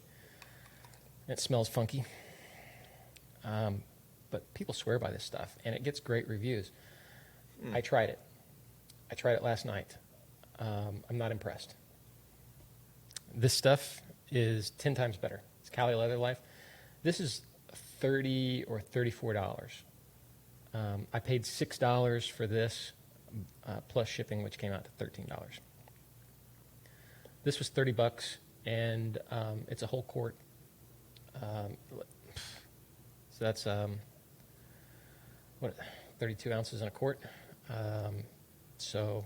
It smells funky. But people swear by this stuff, and it gets great reviews. I tried it. I tried it last night. I'm not impressed. This stuff is 10 times better. It's Cali Leather Life. This is $30 or $34. I paid $6 for this, plus shipping, which came out to $13. This was $30, and it's a whole quart. So that's 32 ounces in a quart. So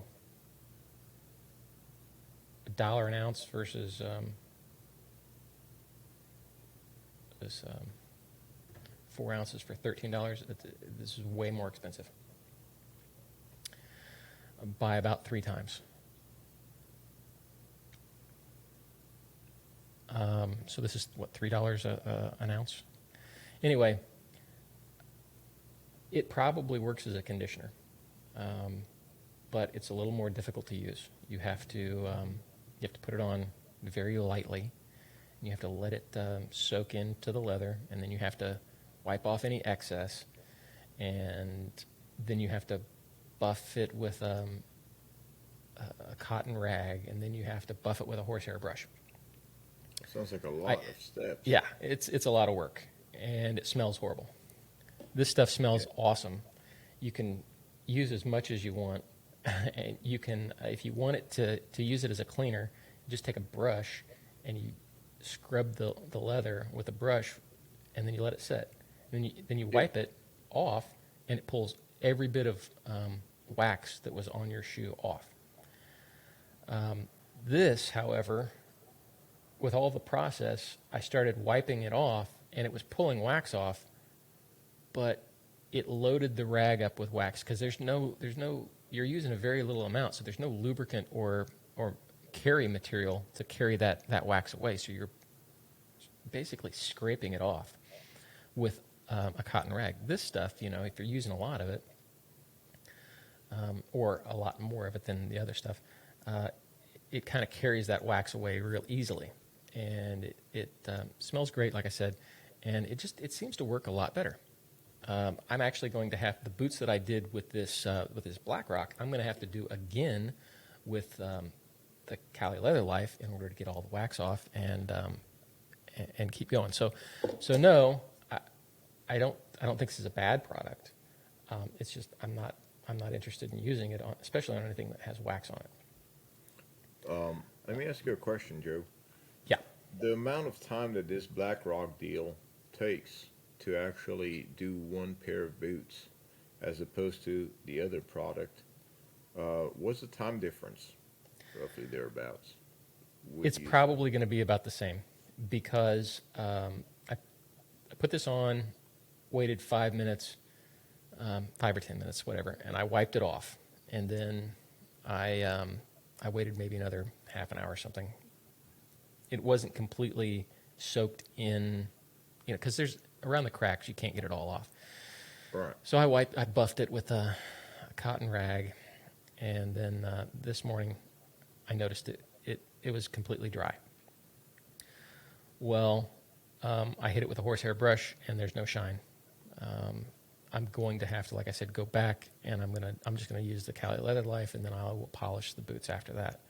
$1 an ounce versus this 4 ounces for $13. This is way more expensive by about 3 times. So this is what, $3 an ounce. Anyway, it probably works as a conditioner, but it's a little more difficult to use. You have to put it on very lightly. You have to let it soak into the leather, and then you have to wipe off any excess, and then you have to buff it with a cotton rag, and then you have to buff it with a horsehair brush.
Sounds like a lot of steps.
Yeah, it's a lot of work, and it smells horrible. This stuff smells awesome. You can use as much as you want, and you can, if you want it to use it as a cleaner, just take a brush and you scrub the leather with a brush, and then you let it set. Then you wipe it off, and it pulls every bit of wax that was on your shoe off. This, however, with all the process, I started wiping it off, and it was pulling wax off, but it loaded the rag up with wax because there's no you're using a very little amount, so there's no lubricant or carry material to carry that wax away. So you're basically scraping it off with a cotton rag. This stuff, you know, if you're using a lot of it, or a lot more of it than the other stuff, it kind of carries that wax away real easily. And it smells great, like I said, and it seems to work a lot better. I'm actually going to have the boots that I did with this Black Rock. I'm going to have to do again with the Cali Leather Life in order to get all the wax off and keep going. So no, I don't think this is a bad product. It's just I'm not interested in using it especially on anything that has wax on it.
Let me ask you a question, Joe.
Yeah.
The amount of time that this Black Rock deal takes to actually do one pair of boots as opposed to the other product, what's the time difference, roughly thereabouts?
It's probably going to be about the same because I put this on, waited 5 minutes, 5 or 10 minutes, whatever, and I wiped it off. And then I waited maybe another half an hour or something. It wasn't completely soaked in, you know, because there's around the cracks, you can't get it all off.
Right.
So I buffed it with a cotton rag, and then this morning I noticed it was completely dry. Well, I hit it with a horsehair brush, and there's no shine. I'm going to have to, like I said, go back, and I'm just gonna use the Cali Leather Life, and then I will polish the boots after that.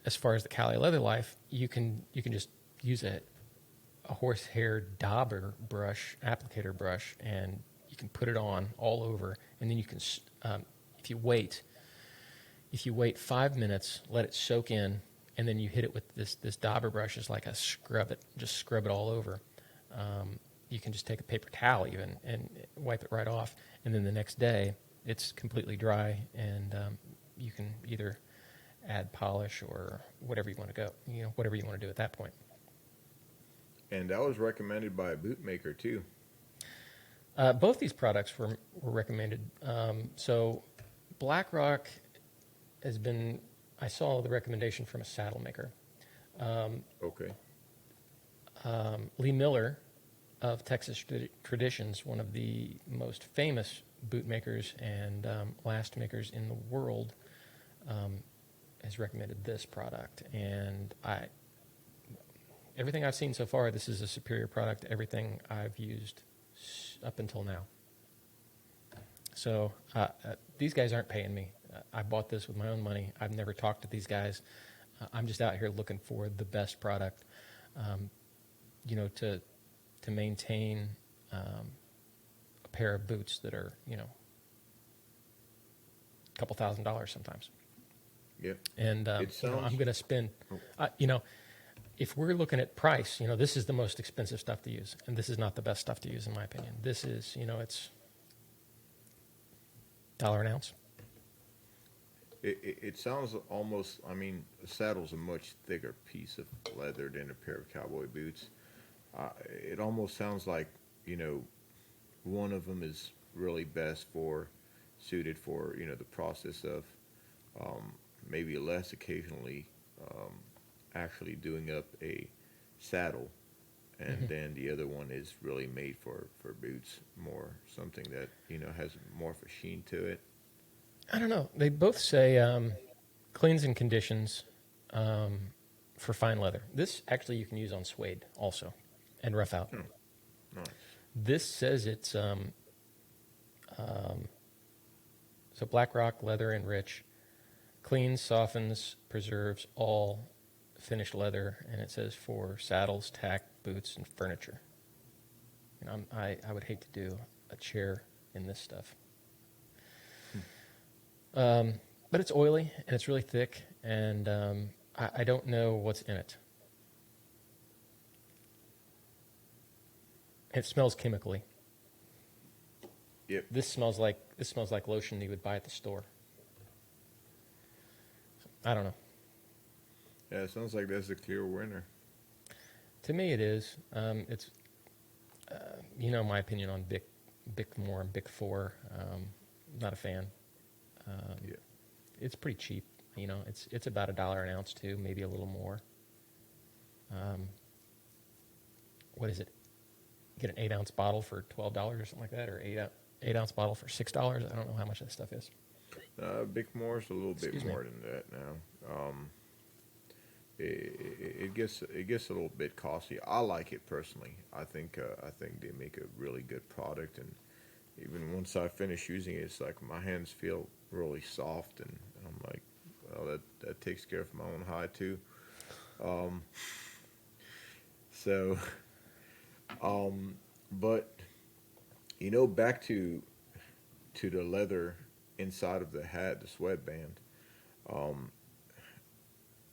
As far as the Cali Leather Life, you can just use a horsehair dauber brush, applicator brush, and you can put it on all over, and then you can, if you wait 5 minutes, let it soak in, and then you hit it with this dauber brush is like a scrub it all over. You can just take a paper towel even and wipe it right off, and then the next day it's completely dry, and you can either add polish or whatever you want to go, whatever you want to do at that point.
And that was recommended by a bootmaker too.
Both these products were recommended. So Black Rock has been, I saw the recommendation from a saddle maker.
Okay.
Lee Miller of Texas Traditions, one of the most famous boot makers and last makers in the world, has recommended this product. And everything I've seen so far, this is a superior product to everything I've used up until now. So these guys aren't paying me. I bought this with my own money. I've never talked to these guys. I'm just out here looking for the best product, to maintain a pair of boots that are, a couple $1,000s sometimes.
Yep.
And
It sounds-
I'm going to spend, if we're looking at price, this is the most expensive stuff to use, and this is not the best stuff to use in my opinion. This is, it's $1 an ounce.
It sounds almost, I mean, a saddle's a much thicker piece of leather than a pair of cowboy boots. It almost sounds like, one of them is really best suited for, the process of maybe less occasionally actually doing up a saddle. And then the other one is really made for boots, more something that, has more of a sheen to it.
I don't know. They both say cleans and conditions for fine leather. This actually you can use on suede also and rough out.
Nice.
This says it's so black rock, leather, and rich. Cleans, softens, preserves all finished leather, and it says for saddles, tack, boots, and furniture. I would hate to do a chair in this stuff. But it's oily, and it's really thick, and I don't know what's in it. It smells chemically.
Yep.
This smells like lotion you would buy at the store. I don't know.
Yeah, it sounds like that's a clear winner.
To me, it is. It's my opinion on Bic More and Bic 4. Not a fan.
Yeah.
It's pretty cheap. It's about $1 an ounce too, maybe a little more. What is it? Get an 8-ounce bottle for $12 or something like that, or 8-ounce bottle for $6. I don't know how much that stuff is.
Bic More's a little
Excuse
bit
me.
more than that now. It gets a little bit costly. I like it personally. I think they make a really good product, and even once I finish using it, it's like my hands feel really soft, and I'm like, well, that takes care of my own high too. But back to the leather inside of the hat, the sweatband.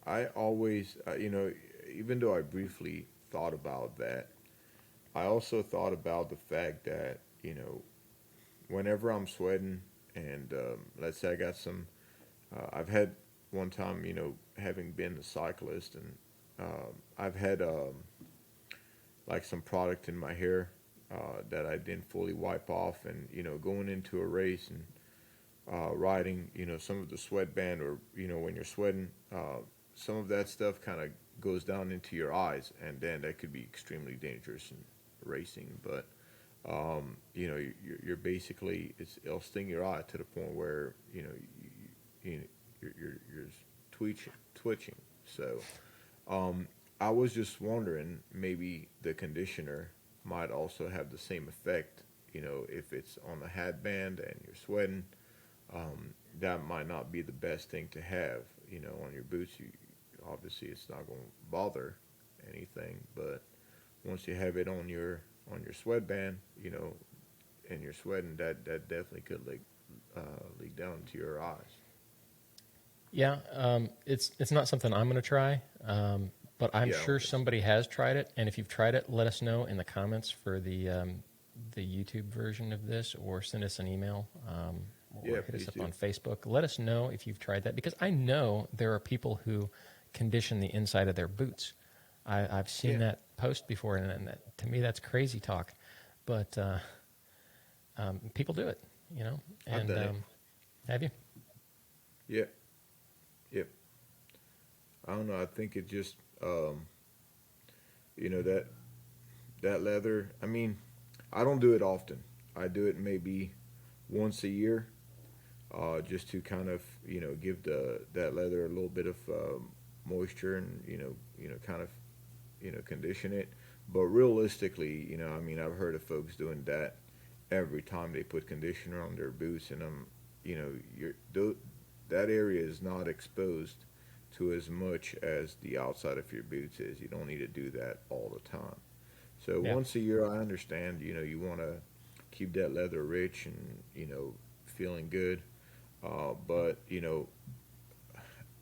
I always, even though I briefly thought about that, I also thought about the fact that, whenever I'm sweating and let's say I got some, I've had one time, having been a cyclist, and I've had like some product in my hair that I didn't fully wipe off, and, going into a race and riding, some of the sweatband, or, when you're sweating, some of that stuff kind of goes down into your eyes, and then that could be extremely dangerous in racing. But you're basically, it'll sting your eye to the point where you're twitching. So I was just wondering, maybe the conditioner might also have the same effect. If it's on the headband and you're sweating, that might not be the best thing to have. On your boots, obviously it's not going to bother anything, but once you have it on your sweatband, and you're sweating, that definitely could leak down to your eyes.
Yeah, it's not something I'm going to try, but I'm sure somebody has tried it. And if you've tried it, let us know in the comments for the YouTube version of this, or send us an email, or hit us up on Facebook. Let us know if you've tried that, because I know there are people who condition the inside of their boots. I've seen that post before, and that, to me, that's crazy talk. But people do it, And
I've done it.
Have you?
Yeah. Yep. I don't know. I think it just, that leather. I mean, I don't do it often. I do it maybe once a year, just to kind of give the that leather a little bit of moisture and kind of condition it. But realistically, I mean, I've heard of folks doing that every time they put conditioner on their boots, and that area is not exposed to as much as the outside of your boots is. You don't need to do that all the time. So
Yeah.
once a year, I understand. You want to keep that leather rich and feeling good, but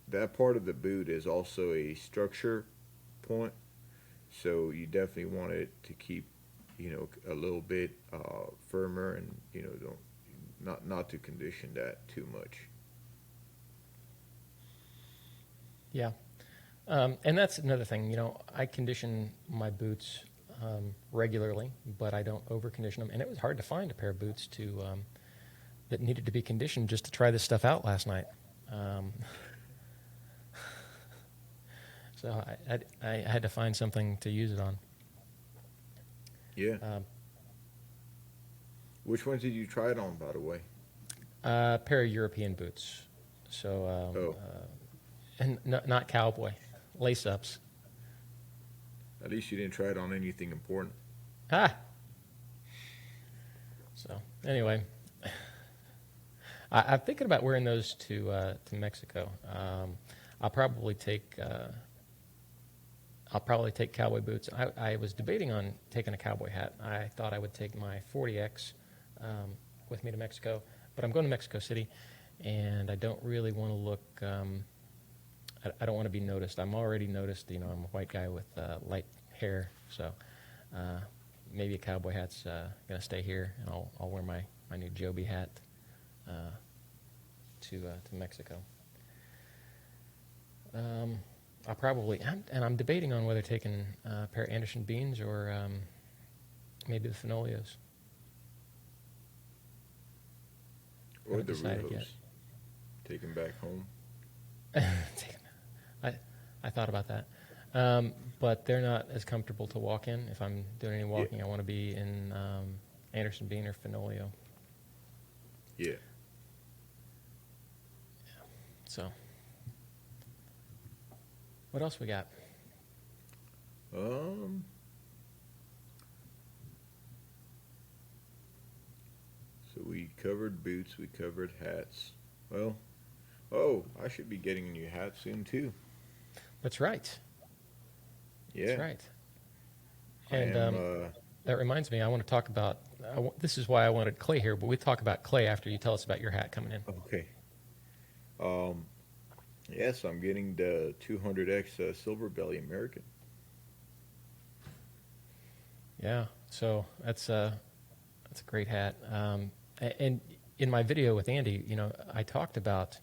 that part of the boot is also a structure point. So you definitely want it to keep a little bit firmer, and don't not to condition that too much.
Yeah. And that's another thing. I condition my boots regularly, but I don't over condition them. And it was hard to find a pair of boots that needed to be conditioned just to try this stuff out last night. Um, so I had to find something to use it on.
Yeah.
Um,
Which ones did you try it on, by the way?
a pair of European boots. So,
Oh,
and not cowboy, lace ups.
at least you didn't try it on anything important.
Ah. So anyway, I'm thinking about wearing those to Mexico. I'll probably take cowboy boots. I was debating on taking a cowboy hat. I thought I would take my 40X with me to Mexico, but I'm going to Mexico City, and I don't really want to look. I don't want to be noticed. I'm already noticed. I'm a white guy with light hair, so maybe a cowboy hat's going to stay here, and I'll wear my new Joby hat to Mexico. I'm debating on whether taking a pair of Anderson beans or maybe the Fenolios.
Or
Haven't
the
decided
Rujos.
yet.
Take them back home.
I thought about that, but they're not as comfortable to walk in. If I'm doing any walking,
Yeah.
I want to be in Anderson bean or Fenolio.
Yeah.
So, what else we got?
Um. So we covered boots. We covered hats. Well, oh, I should be getting a new hat soon too.
That's right.
Yeah.
That's right.
I
And
am.
that reminds me, I want to talk about. This is why I wanted Clay here, but we talk about Clay after you tell us about your hat coming in.
Okay. Um. Yes, I'm getting the 200X Silver Belly American.
Yeah. So that's a great hat. And in my video with Andy, I talked about,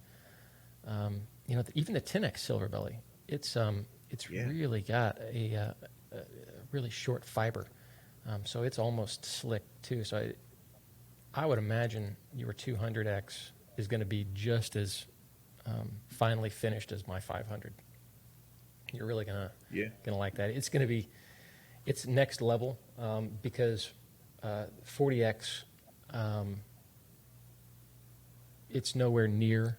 even the 10X Silver Belly. It's
Yeah.
really got a really short fiber, so it's almost slick too. So I would imagine your 200X is going to be just as finely finished as my 500. You're really gonna
Yeah.
like that. It's next level because 40X. It's nowhere near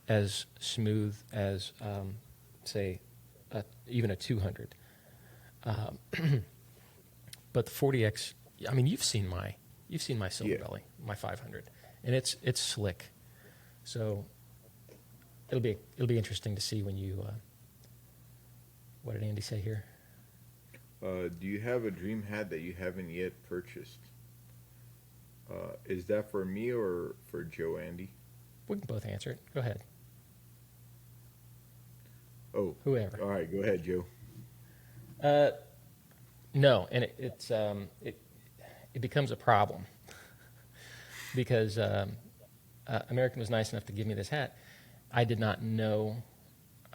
as smooth as say even a 200. But the 40X, I mean, you've seen my Silver
Yeah.
Belly, my 500, and it's slick. So it'll be interesting to see when you. What did Andy say here?
Do you have a dream hat that you haven't yet purchased? Is that for me or for Joe, Andy?
We can both answer it. Go ahead.
Oh,
Whoever.
all right. Go ahead, Joe.
No, and it becomes a problem because American was nice enough to give me this hat. I did not know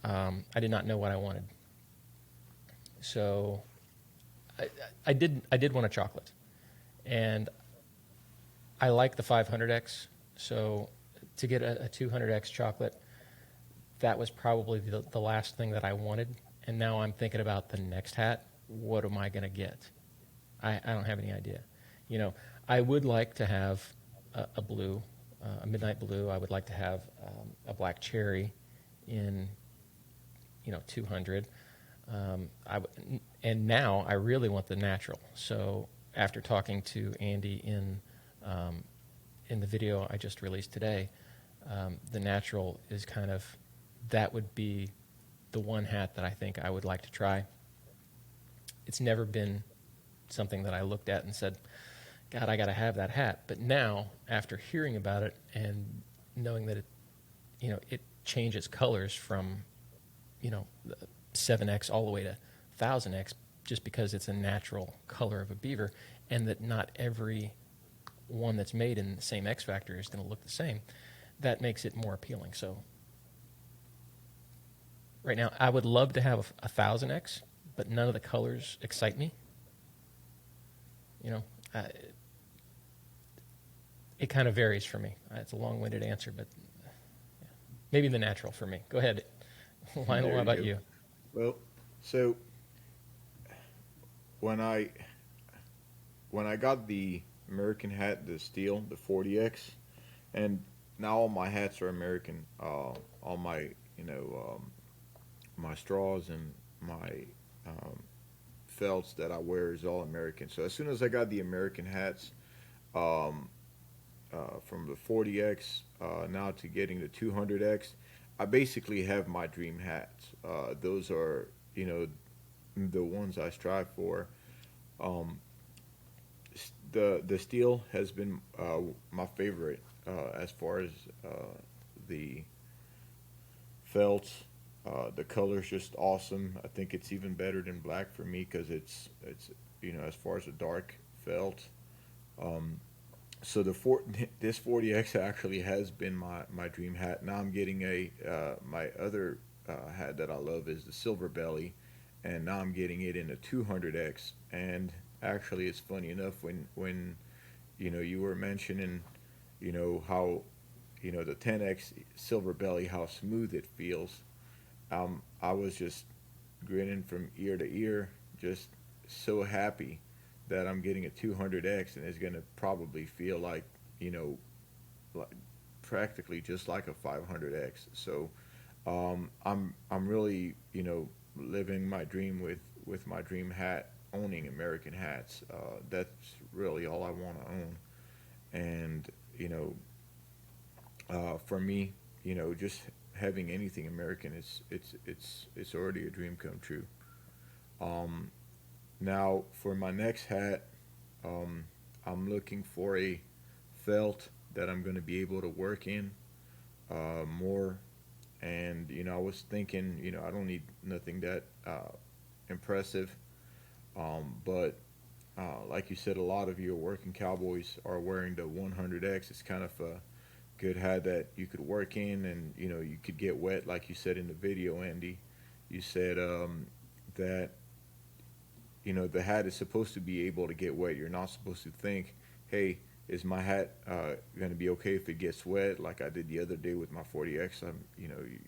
what I wanted, so I did want a chocolate, and I like the 500X. So to get a 200X chocolate, that was probably the last thing that I wanted. And now I'm thinking about the next hat. What am I going to get? I don't have any idea. You know, I would like to have a blue, a midnight blue. I would like to have a black cherry in, 200. And now I really want the natural. So after talking to Andy in the video I just released today, the natural is kind of, that would be the one hat that I think I would like to try. It's never been something that I looked at and said, God, I got to have that hat. But now, after hearing about it and knowing that it changes colors from, 7X all the way to 1000X, just because it's a natural color of a beaver, and that not every one that's made in the same X factor is going to look the same, that makes it more appealing. So right now, I would love to have a 1000X, but none of the colors excite me. It kind of varies for me. It's a long-winded answer, but yeah. Maybe the natural for me. Go ahead, Lionel. How about you?
Well, so when I got the American hat, the steel, the 40X, and now all my hats are American. All my my straws and my felts that I wear is all American. So as soon as I got the American hats, from the 40X now to getting the 200X, I basically have my dream hats. Those are, the ones I strive for. The steel has been my favorite as far as the felts. The color's just awesome. I think it's even better than black for me because it's as far as a dark felt. So this 40X actually has been my dream hat. Now I'm getting my other hat that I love is the silver belly, and now I'm getting it in a 200X. And actually, it's funny enough when you were mentioning how the 10X silver belly, how smooth it feels. I was just grinning from ear to ear, just so happy that I'm getting a 200X, and it's going to probably feel like, like practically just like a 500X. So I'm really, living my dream with my dream hat, owning American hats. That's really all I want to own. And, for me, just having anything American, it's already a dream come true. Now, for my next hat, I'm looking for a felt that I'm going to be able to work in more. And, I was thinking, I don't need nothing that impressive. But like you said, a lot of your working cowboys are wearing the 100X. It's kind of a good hat that you could work in, and, you could get wet, like you said in the video, Andy. You said that the hat is supposed to be able to get wet. You're not supposed to think, hey, is my hat going to be okay if it gets wet, like I did the other day with my 40X.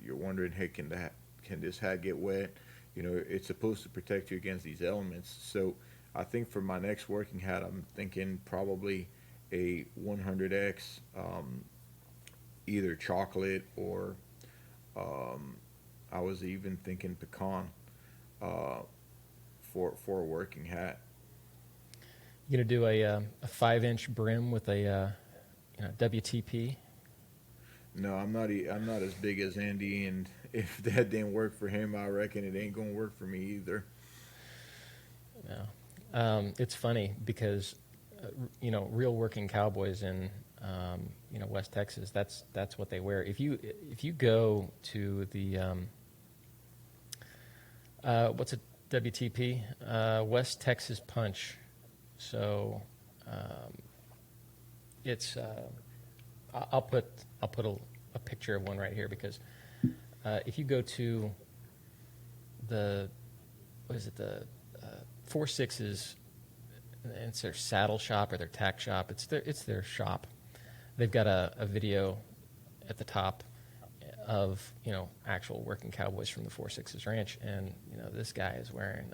You're wondering, hey, can this hat get wet? It's supposed to protect you against these elements. So I think for my next working hat, I'm thinking probably a 100X, either chocolate or I was even thinking pecan. For a working hat.
You gonna do a 5-inch brim with a WTP?
No, I'm not. I'm not as big as Andy, and if that didn't work for him, I reckon it ain't gonna work for me either.
No, it's funny because real working cowboys in West Texas, that's what they wear. If you go to the what's a WTP, West Texas Punch. So it's I'll put a picture of one right here because if you go to the 4.6's, and it's their saddle shop or their tack shop. It's their shop. They've got a video at the top of actual working cowboys from the 4.6's ranch, and this guy is wearing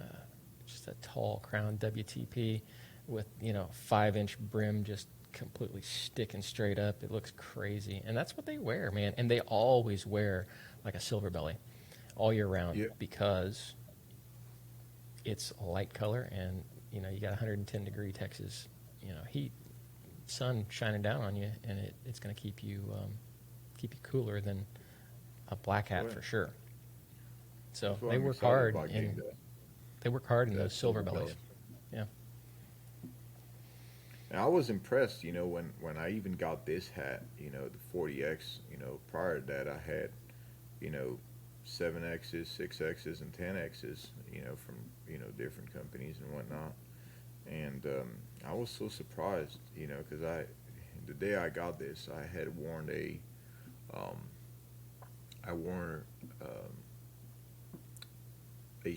just a tall crown WTP, with 5-inch brim just completely sticking straight up. It looks crazy, and that's what they wear, man. And they always wear like a silver belly all year round because it's a light color, and you got 110 degree Texas, heat, sun shining down on you, and it's going to keep you cooler than a black hat for sure. So they work hard in those silver bellies. Yeah.
And I was impressed, when I even got this hat, the 40X, prior to that I had, 7Xs, 6Xs, and 10Xs, from, different companies and whatnot. And I was so surprised, because the day I got this, I had worn a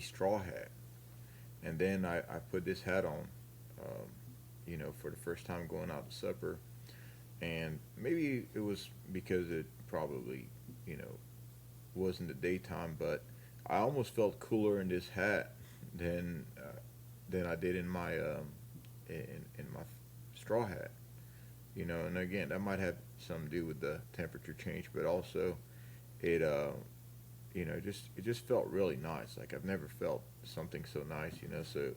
straw hat. And then I put this hat on, for the first time going out to supper. And maybe it was because it probably, wasn't the daytime, but I almost felt cooler in this hat than I did in my in my straw hat. And again, that might have something to do with the temperature change, but also it it just felt really nice. Like I've never felt something so nice, So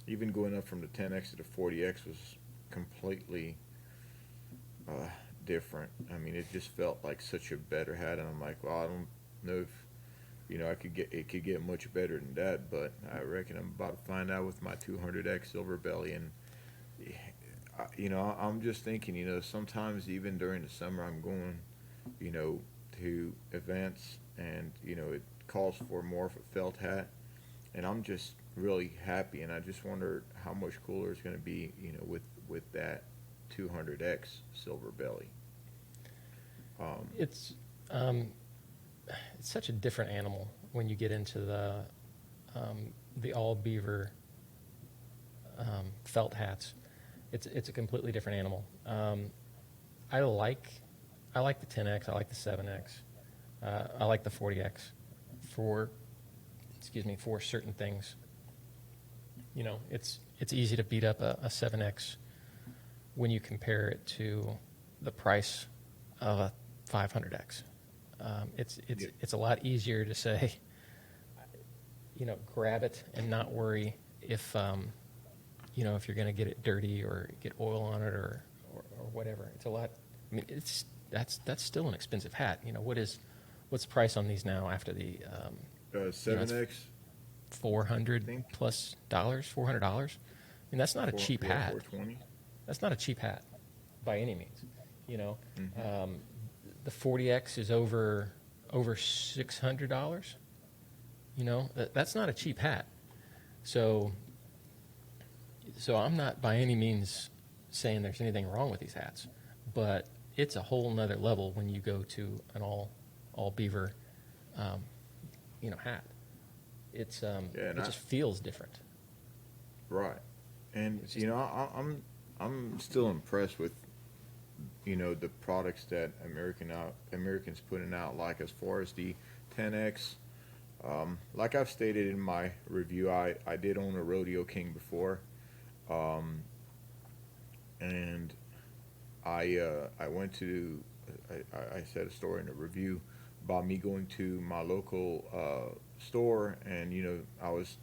even going up from the 10X to the 40X was completely different. I mean, it just felt like such a better hat, and I'm like, well, I don't know if it could get much better than that, but I reckon I'm about to find out with my 200X silver belly. And I'm just thinking, sometimes even during the summer I'm going, to events, and it calls for more of a felt hat, and I'm just really happy, and I just wonder how much cooler it's going to be, with that 200X silver belly.
It's such a different animal when you get into the all beaver felt hats. It's a completely different animal. I like the 10X. I like the 7X. I like the 40X for certain things. It's easy to beat up a 7X when you compare it to the price of a 500X. It's a lot easier to say, grab it and not worry if if you're going to get it dirty or get oil on it or whatever. It's a lot. I mean, that's still an expensive hat. What's the price on these now after the
7X?
$400 plus $400. I mean, that's not a cheap hat.
$420.
That's not a cheap hat by any means.
Mm-hmm.
The 40X is over $600. That's not a cheap hat. So I'm not by any means saying there's anything wrong with these hats, but it's a whole nother level when you go to an all beaver, hat. It just feels different.
Right. And I'm still impressed with the products that Americans putting out, like as far as the 10X. Like I've stated in my review, I did own a Rodeo King before, and I went to I said a story in a review about me going to my local store, and I was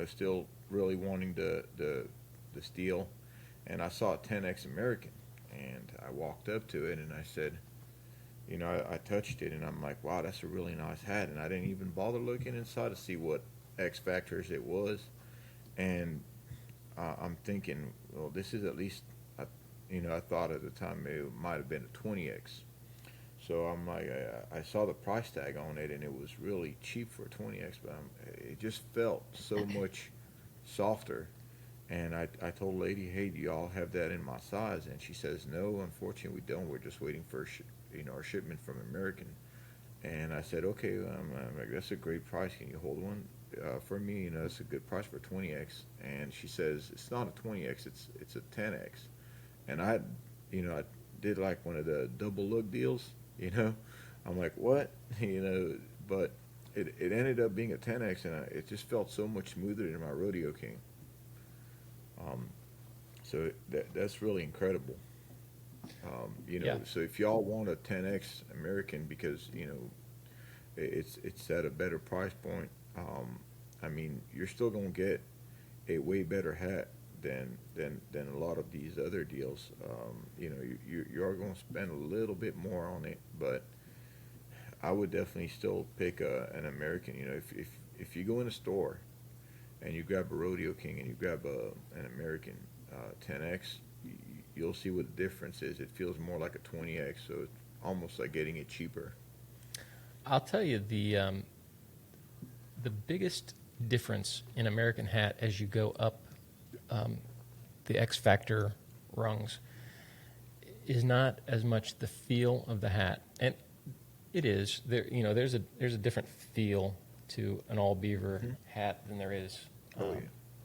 still really wanting the steel, and I saw a 10X American, and I walked up to it and I said, I touched it, and I'm like, wow, that's a really nice hat, and I didn't even bother looking inside to see what X factors it was, and I'm thinking, well, this is at least, I thought at the time it might have been a 20X. So I'm like, I saw the price tag on it, and it was really cheap for a 20X, but it just felt so much softer. And I told the lady, hey, do y'all have that in my size? And she says, no, unfortunately we don't. We're just waiting for our shipment from American. And I said, okay, I'm like, that's a great price. Can you hold one for me? That's a good price for 20X. And she says, it's not a 20X, it's a 10X. And I did like one of the double look deals. I'm like, what? But it ended up being a 10X, and it just felt so much smoother than my Rodeo King. So that's really incredible.
Yeah.
So if y'all want a 10x American because it's at a better price point, I mean you're still gonna get a way better hat than a lot of these other deals. You are gonna spend a little bit more on it, but I would definitely still pick an American. If you go in a store and you grab a Rodeo King and you grab an American 10X, you'll see what the difference is. It feels more like a 20X, so it's almost like getting it cheaper.
I'll tell you the biggest difference in American hat as you go up the X Factor rungs is not as much the feel of the hat, and it is there. There's a different feel to an all beaver hat than there is,
Oh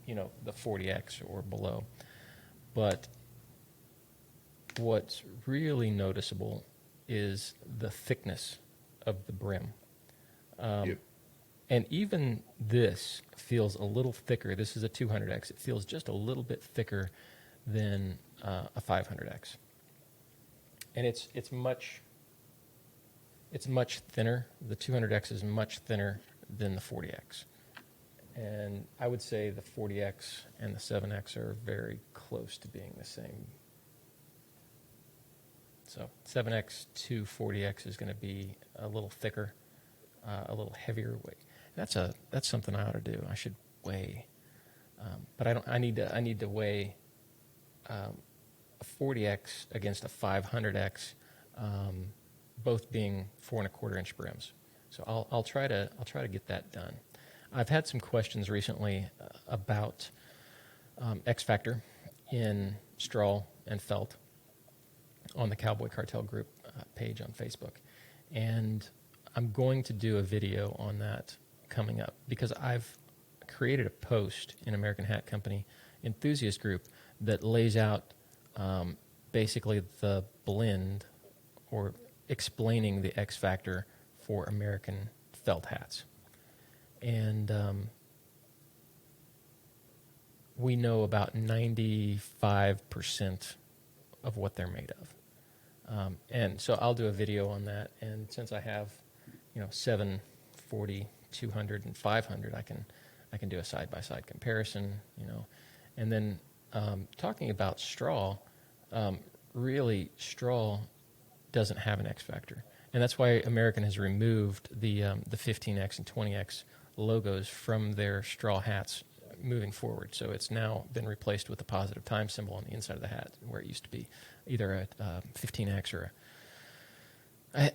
yeah.
the 40X or below. But what's really noticeable is the thickness of the brim.
Yep.
And even this feels a little thicker. This is a 200X. It feels just a little bit thicker than a 500X. And it's much thinner. The 200X is much thinner than the 40X. And I would say the 40X and the 7X are very close to being the same. So 7X to 40X is going to be a little thicker, a little heavier weight. That's something I ought to do. I should weigh, but I don't. I need to weigh a 40X against a 500X, both being 4¼ inch brims. So I'll try to get that done. I've had some questions recently about X Factor in straw and felt on the Cowboy Cartel group page on Facebook, and I'm going to do a video on that coming up because I've created a post in American Hat Company enthusiast group that lays out basically the blend or explaining the X Factor for American felt hats. And we know about 95% of what they're made of. And so I'll do a video on that. And since I have, 7, 40, 200, and 500, I can do a side-by-side comparison, And then talking about straw, really straw doesn't have an X Factor. And that's why American has removed the 15X and 20X logos from their straw hats moving forward. So it's now been replaced with a positive time symbol on the inside of the hat, where it used to be either a 15X or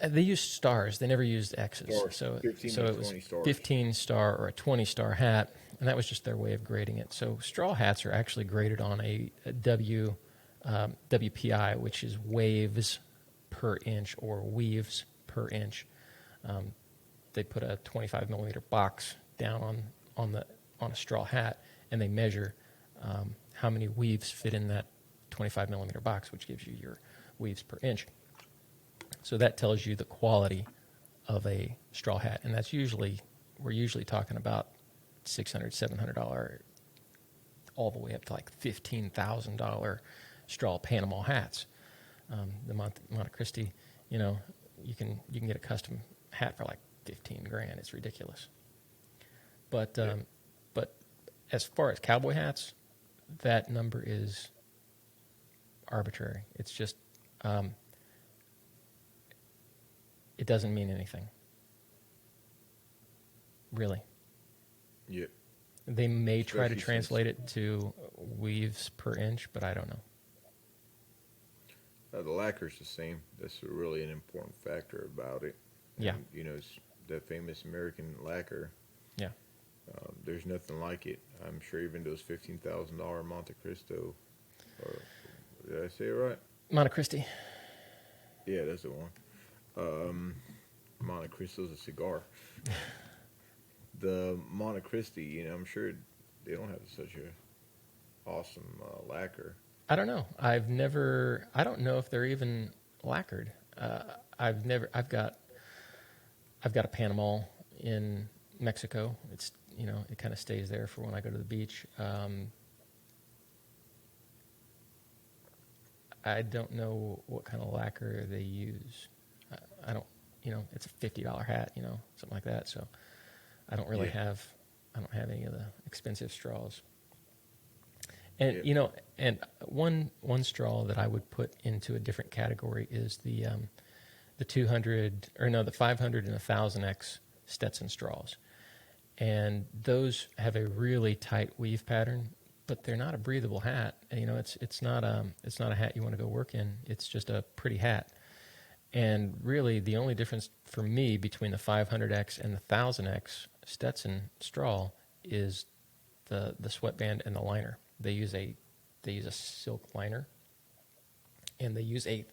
they used stars. They never used X's.
Stars.
So
15
so
to
it was
20 stars.
15 star or a 20 star hat, and that was just their way of grading it. So straw hats are actually graded on a WPI, which is waves per inch or weaves per inch. They put a 25 millimeter box down on a straw hat, and they measure how many weaves fit in that 25 millimeter box, which gives you your weaves per inch. So that tells you the quality of a straw hat, and we're usually talking about $600, $700, all the way up to like $15,000 straw Panama hats. The Monte Cristi, you can get a custom hat for like $15,000. It's ridiculous. But as far as cowboy hats, that number is arbitrary. It's just it doesn't mean anything, really.
Yep.
They may try to
Especially
translate it to weaves per inch, but I don't know.
The lacquer's the same. That's really an important factor about it.
Yeah.
And, it's that famous American lacquer.
Yeah.
There's nothing like it. I'm sure even those $15,000 Monte Cristo, or did I say it right?
Monte Cristi.
Yeah, that's the one. Monte Cristo's a cigar. The Monte Cristi, I'm sure they don't have such a awesome lacquer.
I don't know. I don't know if they're even lacquered. I've got a Panama in Mexico. It's, it kind of stays there for when I go to the beach. I don't know what kind of lacquer they use. I don't, it's a $50 hat, something like that. So I don't really
Yeah.
I don't have any of the expensive straws. And
Yeah.
and one straw that I would put into a different category is the 200 or no the 500 and 1000X Stetson straws, and those have a really tight weave pattern, but they're not a breathable hat. And, it's not a hat you want to go work in. It's just a pretty hat. And really, the only difference for me between the 500X and the 1000X Stetson straw is the sweatband and the liner. They use a silk liner, and they use a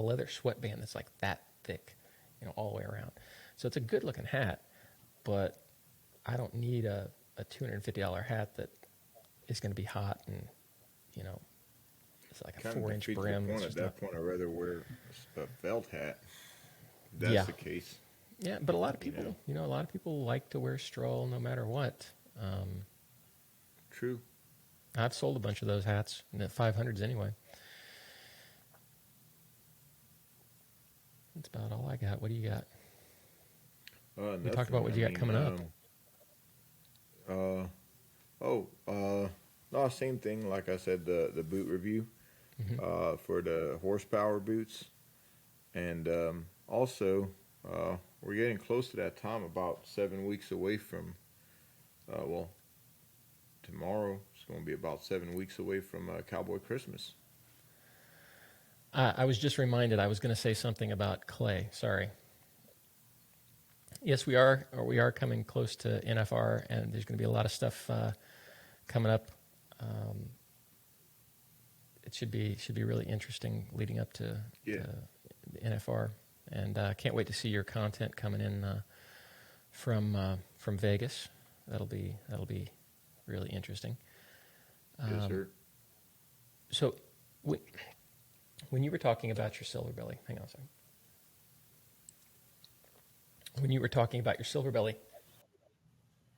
leather sweatband that's like that thick, all the way around. So it's a good looking hat, but I don't need a $250 hat that is going to be hot and, you know, it's like a
Kind of
4-inch
defeats the
brim.
point.
It's
At
just not.
that point, I'd rather wear a felt hat. If that's
Yeah.
the case.
Yeah, but a lot of
You know.
people, a lot of people like to wear straw no matter what.
True.
I've sold a bunch of those hats, in the 500s anyway. That's about all I got. What do you got? We talked about
Nothing.
what
I
you got
mean,
coming up.
No, same thing. Like I said, the boot review
Hmm.
for the horsepower boots, and also we're getting close to that time. About 7 weeks away from, well, tomorrow it's going to be about 7 weeks away from Cowboy Christmas.
I was just reminded I was going to say something about clay. Sorry. Yes, we are coming close to NFR, and there's going to be a lot of stuff coming up. Um, it should be really interesting leading up
Yeah,
to the NFR, and can't wait to see your content coming in from Vegas. That'll be really interesting.
yes,
Um,
sir.
so, w- when you were talking about your silver belly, hang on a second. When you were talking about your silver belly,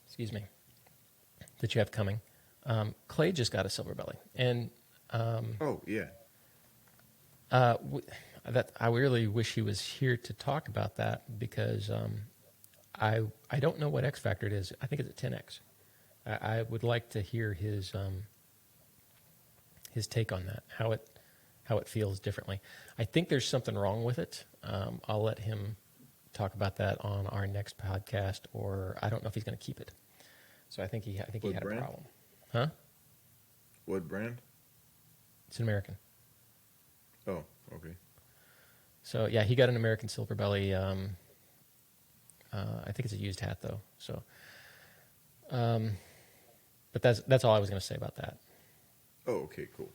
excuse me, that you have coming, Clay just got a silver belly, and um,
Oh yeah,
uh, w- that I really wish he was here to talk about that because I don't know what X factor it is. I think it's a 10X. I would like to hear his take on that, how it feels differently. I think there's something wrong with it. I'll let him talk about that on our next podcast, or I don't know if he's going to keep it. So I think he
what
had a
brand?
problem, huh?
What brand?
It's an American.
Oh, okay.
So yeah, he got an American silver belly. I think it's a used hat though. So, um, but that's all I was going to say about that.
Oh, okay, cool.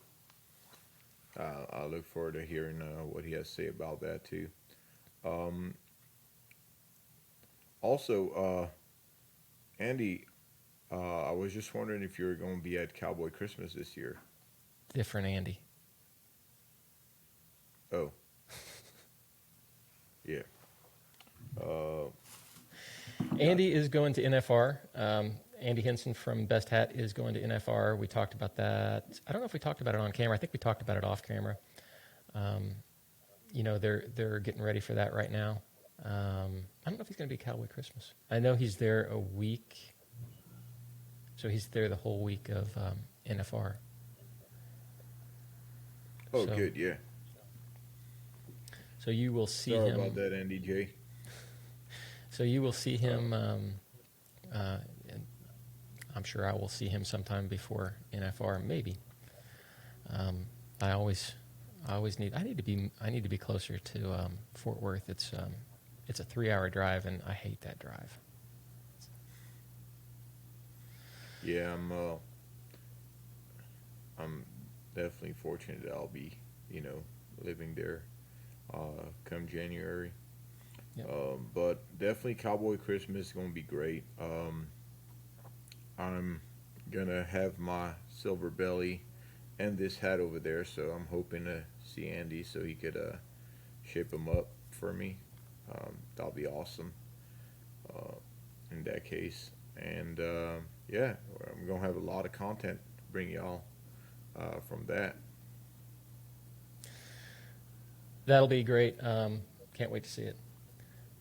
I look forward to hearing what he has to say about that too. Um, Also, Andy, I was just wondering if you were going to be at Cowboy Christmas this year.
Different Andy.
Oh, yeah. Uh,
Andy
gotcha.
is going to NFR. Andy Henson from Best Hat is going to NFR. We talked about that. I don't know if we talked about it on camera. I think we talked about it off camera. Um, they're getting ready for that right now. I don't know if he's going to be Cowboy Christmas. I know he's there a week, so he's there the whole week of NFR.
Oh,
So,
good. Yeah.
so you will see
Sorry about
him.
that, Andy J.
So you will see
Uh,
him. And I'm sure I will see him sometime before NFR, maybe. Um, I always, I need to be closer to Fort Worth. It's a 3-hour drive, and I hate that drive.
yeah, I'm definitely fortunate that I'll be, you know, living there come January.
Yep.
But definitely Cowboy Christmas is going to be great. I'm gonna have my silver belly and this hat over there, so I'm hoping to see Andy so he could shape them up for me. That'll be awesome uh, in that case. And yeah, I'm gonna have a lot of content to bring y'all from that.
That'll be great. Can't wait to see it.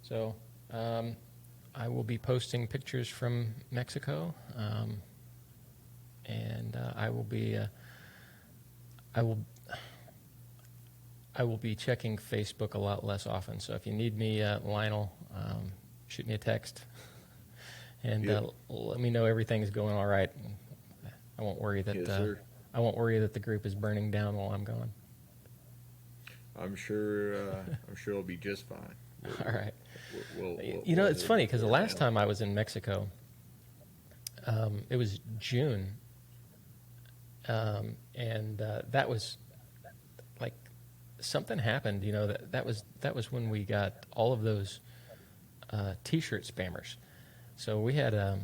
So I will be posting pictures from Mexico, and I will be checking Facebook a lot less often. So if you need me, Lionel, shoot me a text, and let me know everything's going all right. I won't worry that
Yes, sir.
I won't worry that the group is burning down while I'm gone.
I'm sure it'll be just fine.
All right.
We'll
It's funny because the last time I was in Mexico, it was June, and that was like something happened. That was when we got all of those T-shirt spammers. So we had a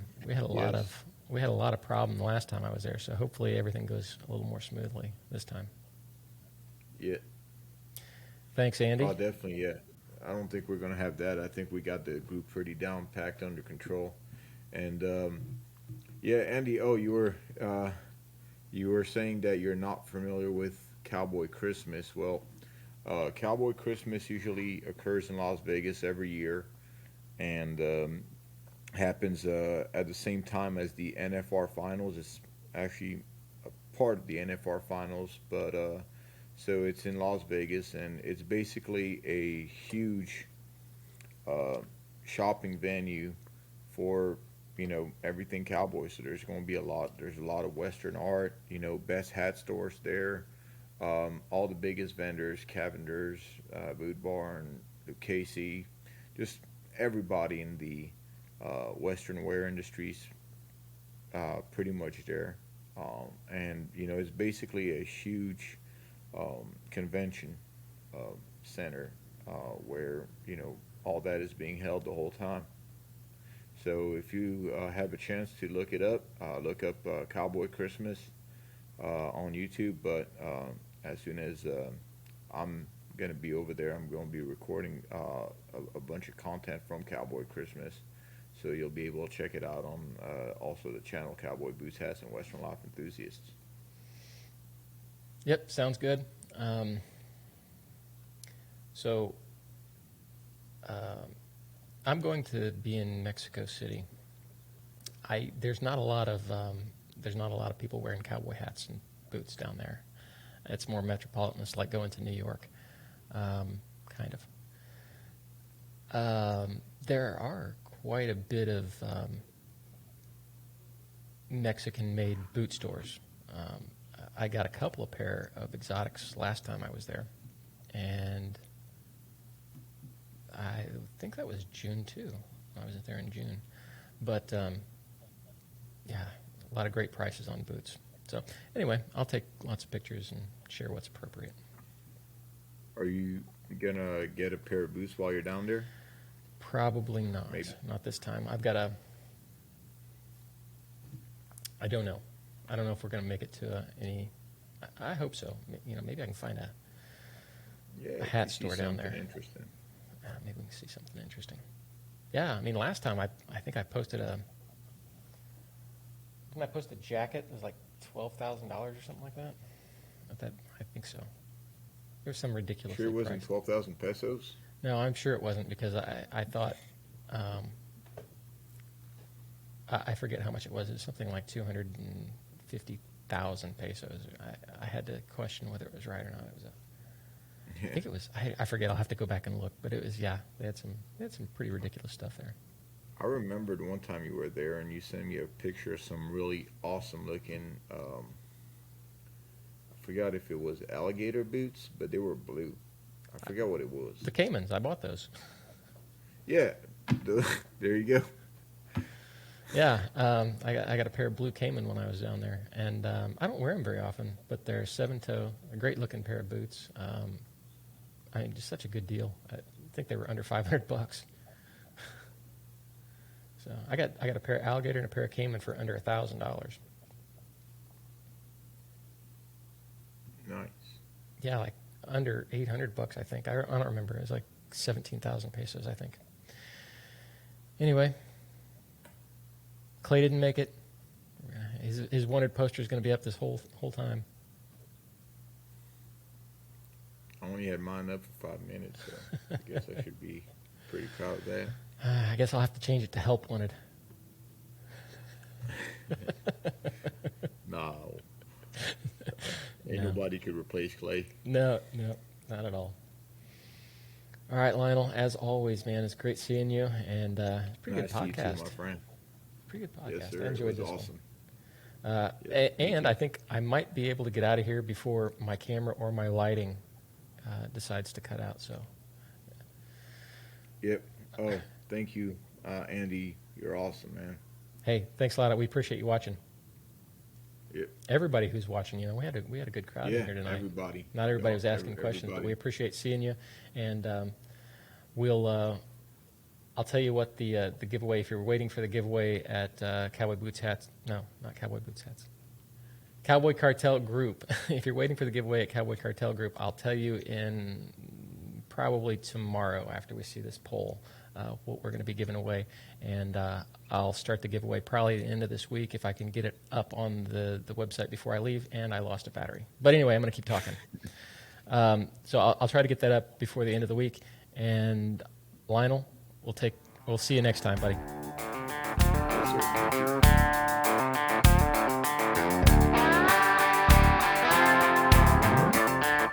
lot of problem the last time I was there. So hopefully everything goes a little more smoothly this time.
Yeah.
Thanks, Andy.
Oh, definitely. Yeah. I don't think we're going to have that. I think we got the group pretty down packed under control. And yeah, Andy. Oh, you were saying that you're not familiar with Cowboy Christmas. Well, Cowboy Christmas usually occurs in Las Vegas every year, and happens at the same time as the NFR finals. It's actually a part of the NFR finals, but so it's in Las Vegas, and it's basically a huge shopping venue for everything cowboy. So there's going to be a lot. There's a lot of Western art. Best hat stores there. All the biggest vendors, Cavender's, Boot Barn, Casey, just everybody in the Western wear industries, pretty much there. And it's basically a huge convention center where all that is being held the whole time. So if you have a chance to look it up, look up Cowboy Christmas on YouTube. But as soon as I'm going to be over there, I'm going to be recording a bunch of content from Cowboy Christmas. So you'll be able to check it out on also the channel Cowboy Boots, Hats, and Western Life Enthusiasts.
Yep, sounds good. So I'm going to be in Mexico City. There's not a lot of people wearing cowboy hats and boots down there. It's more metropolitan. It's like going to New York, kind of. There are quite a bit of Mexican-made boot stores. I got a couple of pair of exotics last time I was there, and I think that was June too. I was there in June, but yeah, a lot of great prices on boots. So anyway, I'll take lots of pictures and share what's appropriate.
Are you gonna get a pair of boots while you're down there?
Probably not.
Maybe.
Not this time. I don't know. I don't know if we're going to make it to any. I hope so. Maybe I can find a hat store down there.
Interesting.
Maybe we can see something interesting. Yeah, I mean, last time I think I posted a jacket. It was like $12,000 or something like that. I think so. There was some ridiculous.
Sure, it wasn't 12,000 pesos.
No, I'm sure it wasn't, because I thought I forget how much it was. It was something like 250,000 pesos. I had to question whether it was right or not. I think it was. I forget. I'll have to go back and look. But it was. Yeah, they had some pretty ridiculous stuff there.
I remembered one time you were there and you sent me a picture of some really awesome looking. I forgot if it was alligator boots, but they were blue. I forgot what it was.
The Caymans. I bought those.
Yeah, there you go.
Yeah, I got a pair of blue Cayman when I was down there, and I don't wear them very often, but they're 7-toe, a great-looking pair of boots. Just such a good deal. I think they were under $500. So I got a pair of alligator and a pair of Cayman for under $1,000.
Nice.
Yeah, like under $800, I think. I don't remember. It was like 17,000 pesos, I think. Anyway. Clay didn't make it. His wanted poster is going to be up this whole time.
I only had mine up for 5 minutes, so I guess I should be pretty proud of that.
I guess I'll have to change it to help wanted.
No. Ain't nobody could replace Clay.
No, not at all. All right, Lionel, as always, man, it's great seeing you, and pretty
Nice
good
to you
podcast.
too, my friend.
Pretty good podcast.
Yes, sir.
I enjoyed
it
this
was awesome.
one. And I think I might be able to get out of here before my camera or my lighting decides to cut out. So,
Yep. Oh, thank you, Andy. You're awesome, man.
hey, thanks a lot. We appreciate you watching.
Yep.
Everybody who's watching, we had a good crowd in here tonight.
Everybody.
Not everybody was asking questions, but we appreciate seeing you, and I'll tell you what the giveaway. If you're waiting for the giveaway at Cowboy Boots Hats, no, not Cowboy Boots Hats. Cowboy Cartel Group. If you're waiting for the giveaway at Cowboy Cartel Group, I'll tell you in probably tomorrow after we see this poll what we're going to be giving away, and I'll start the giveaway probably at the end of this week if I can get it up on the website before I leave. And I lost a battery, but anyway, I'm going to keep talking. So I'll try to get that up before the end of the week. And Lionel, we'll see you next time, buddy.
Yes, sir. Thank you.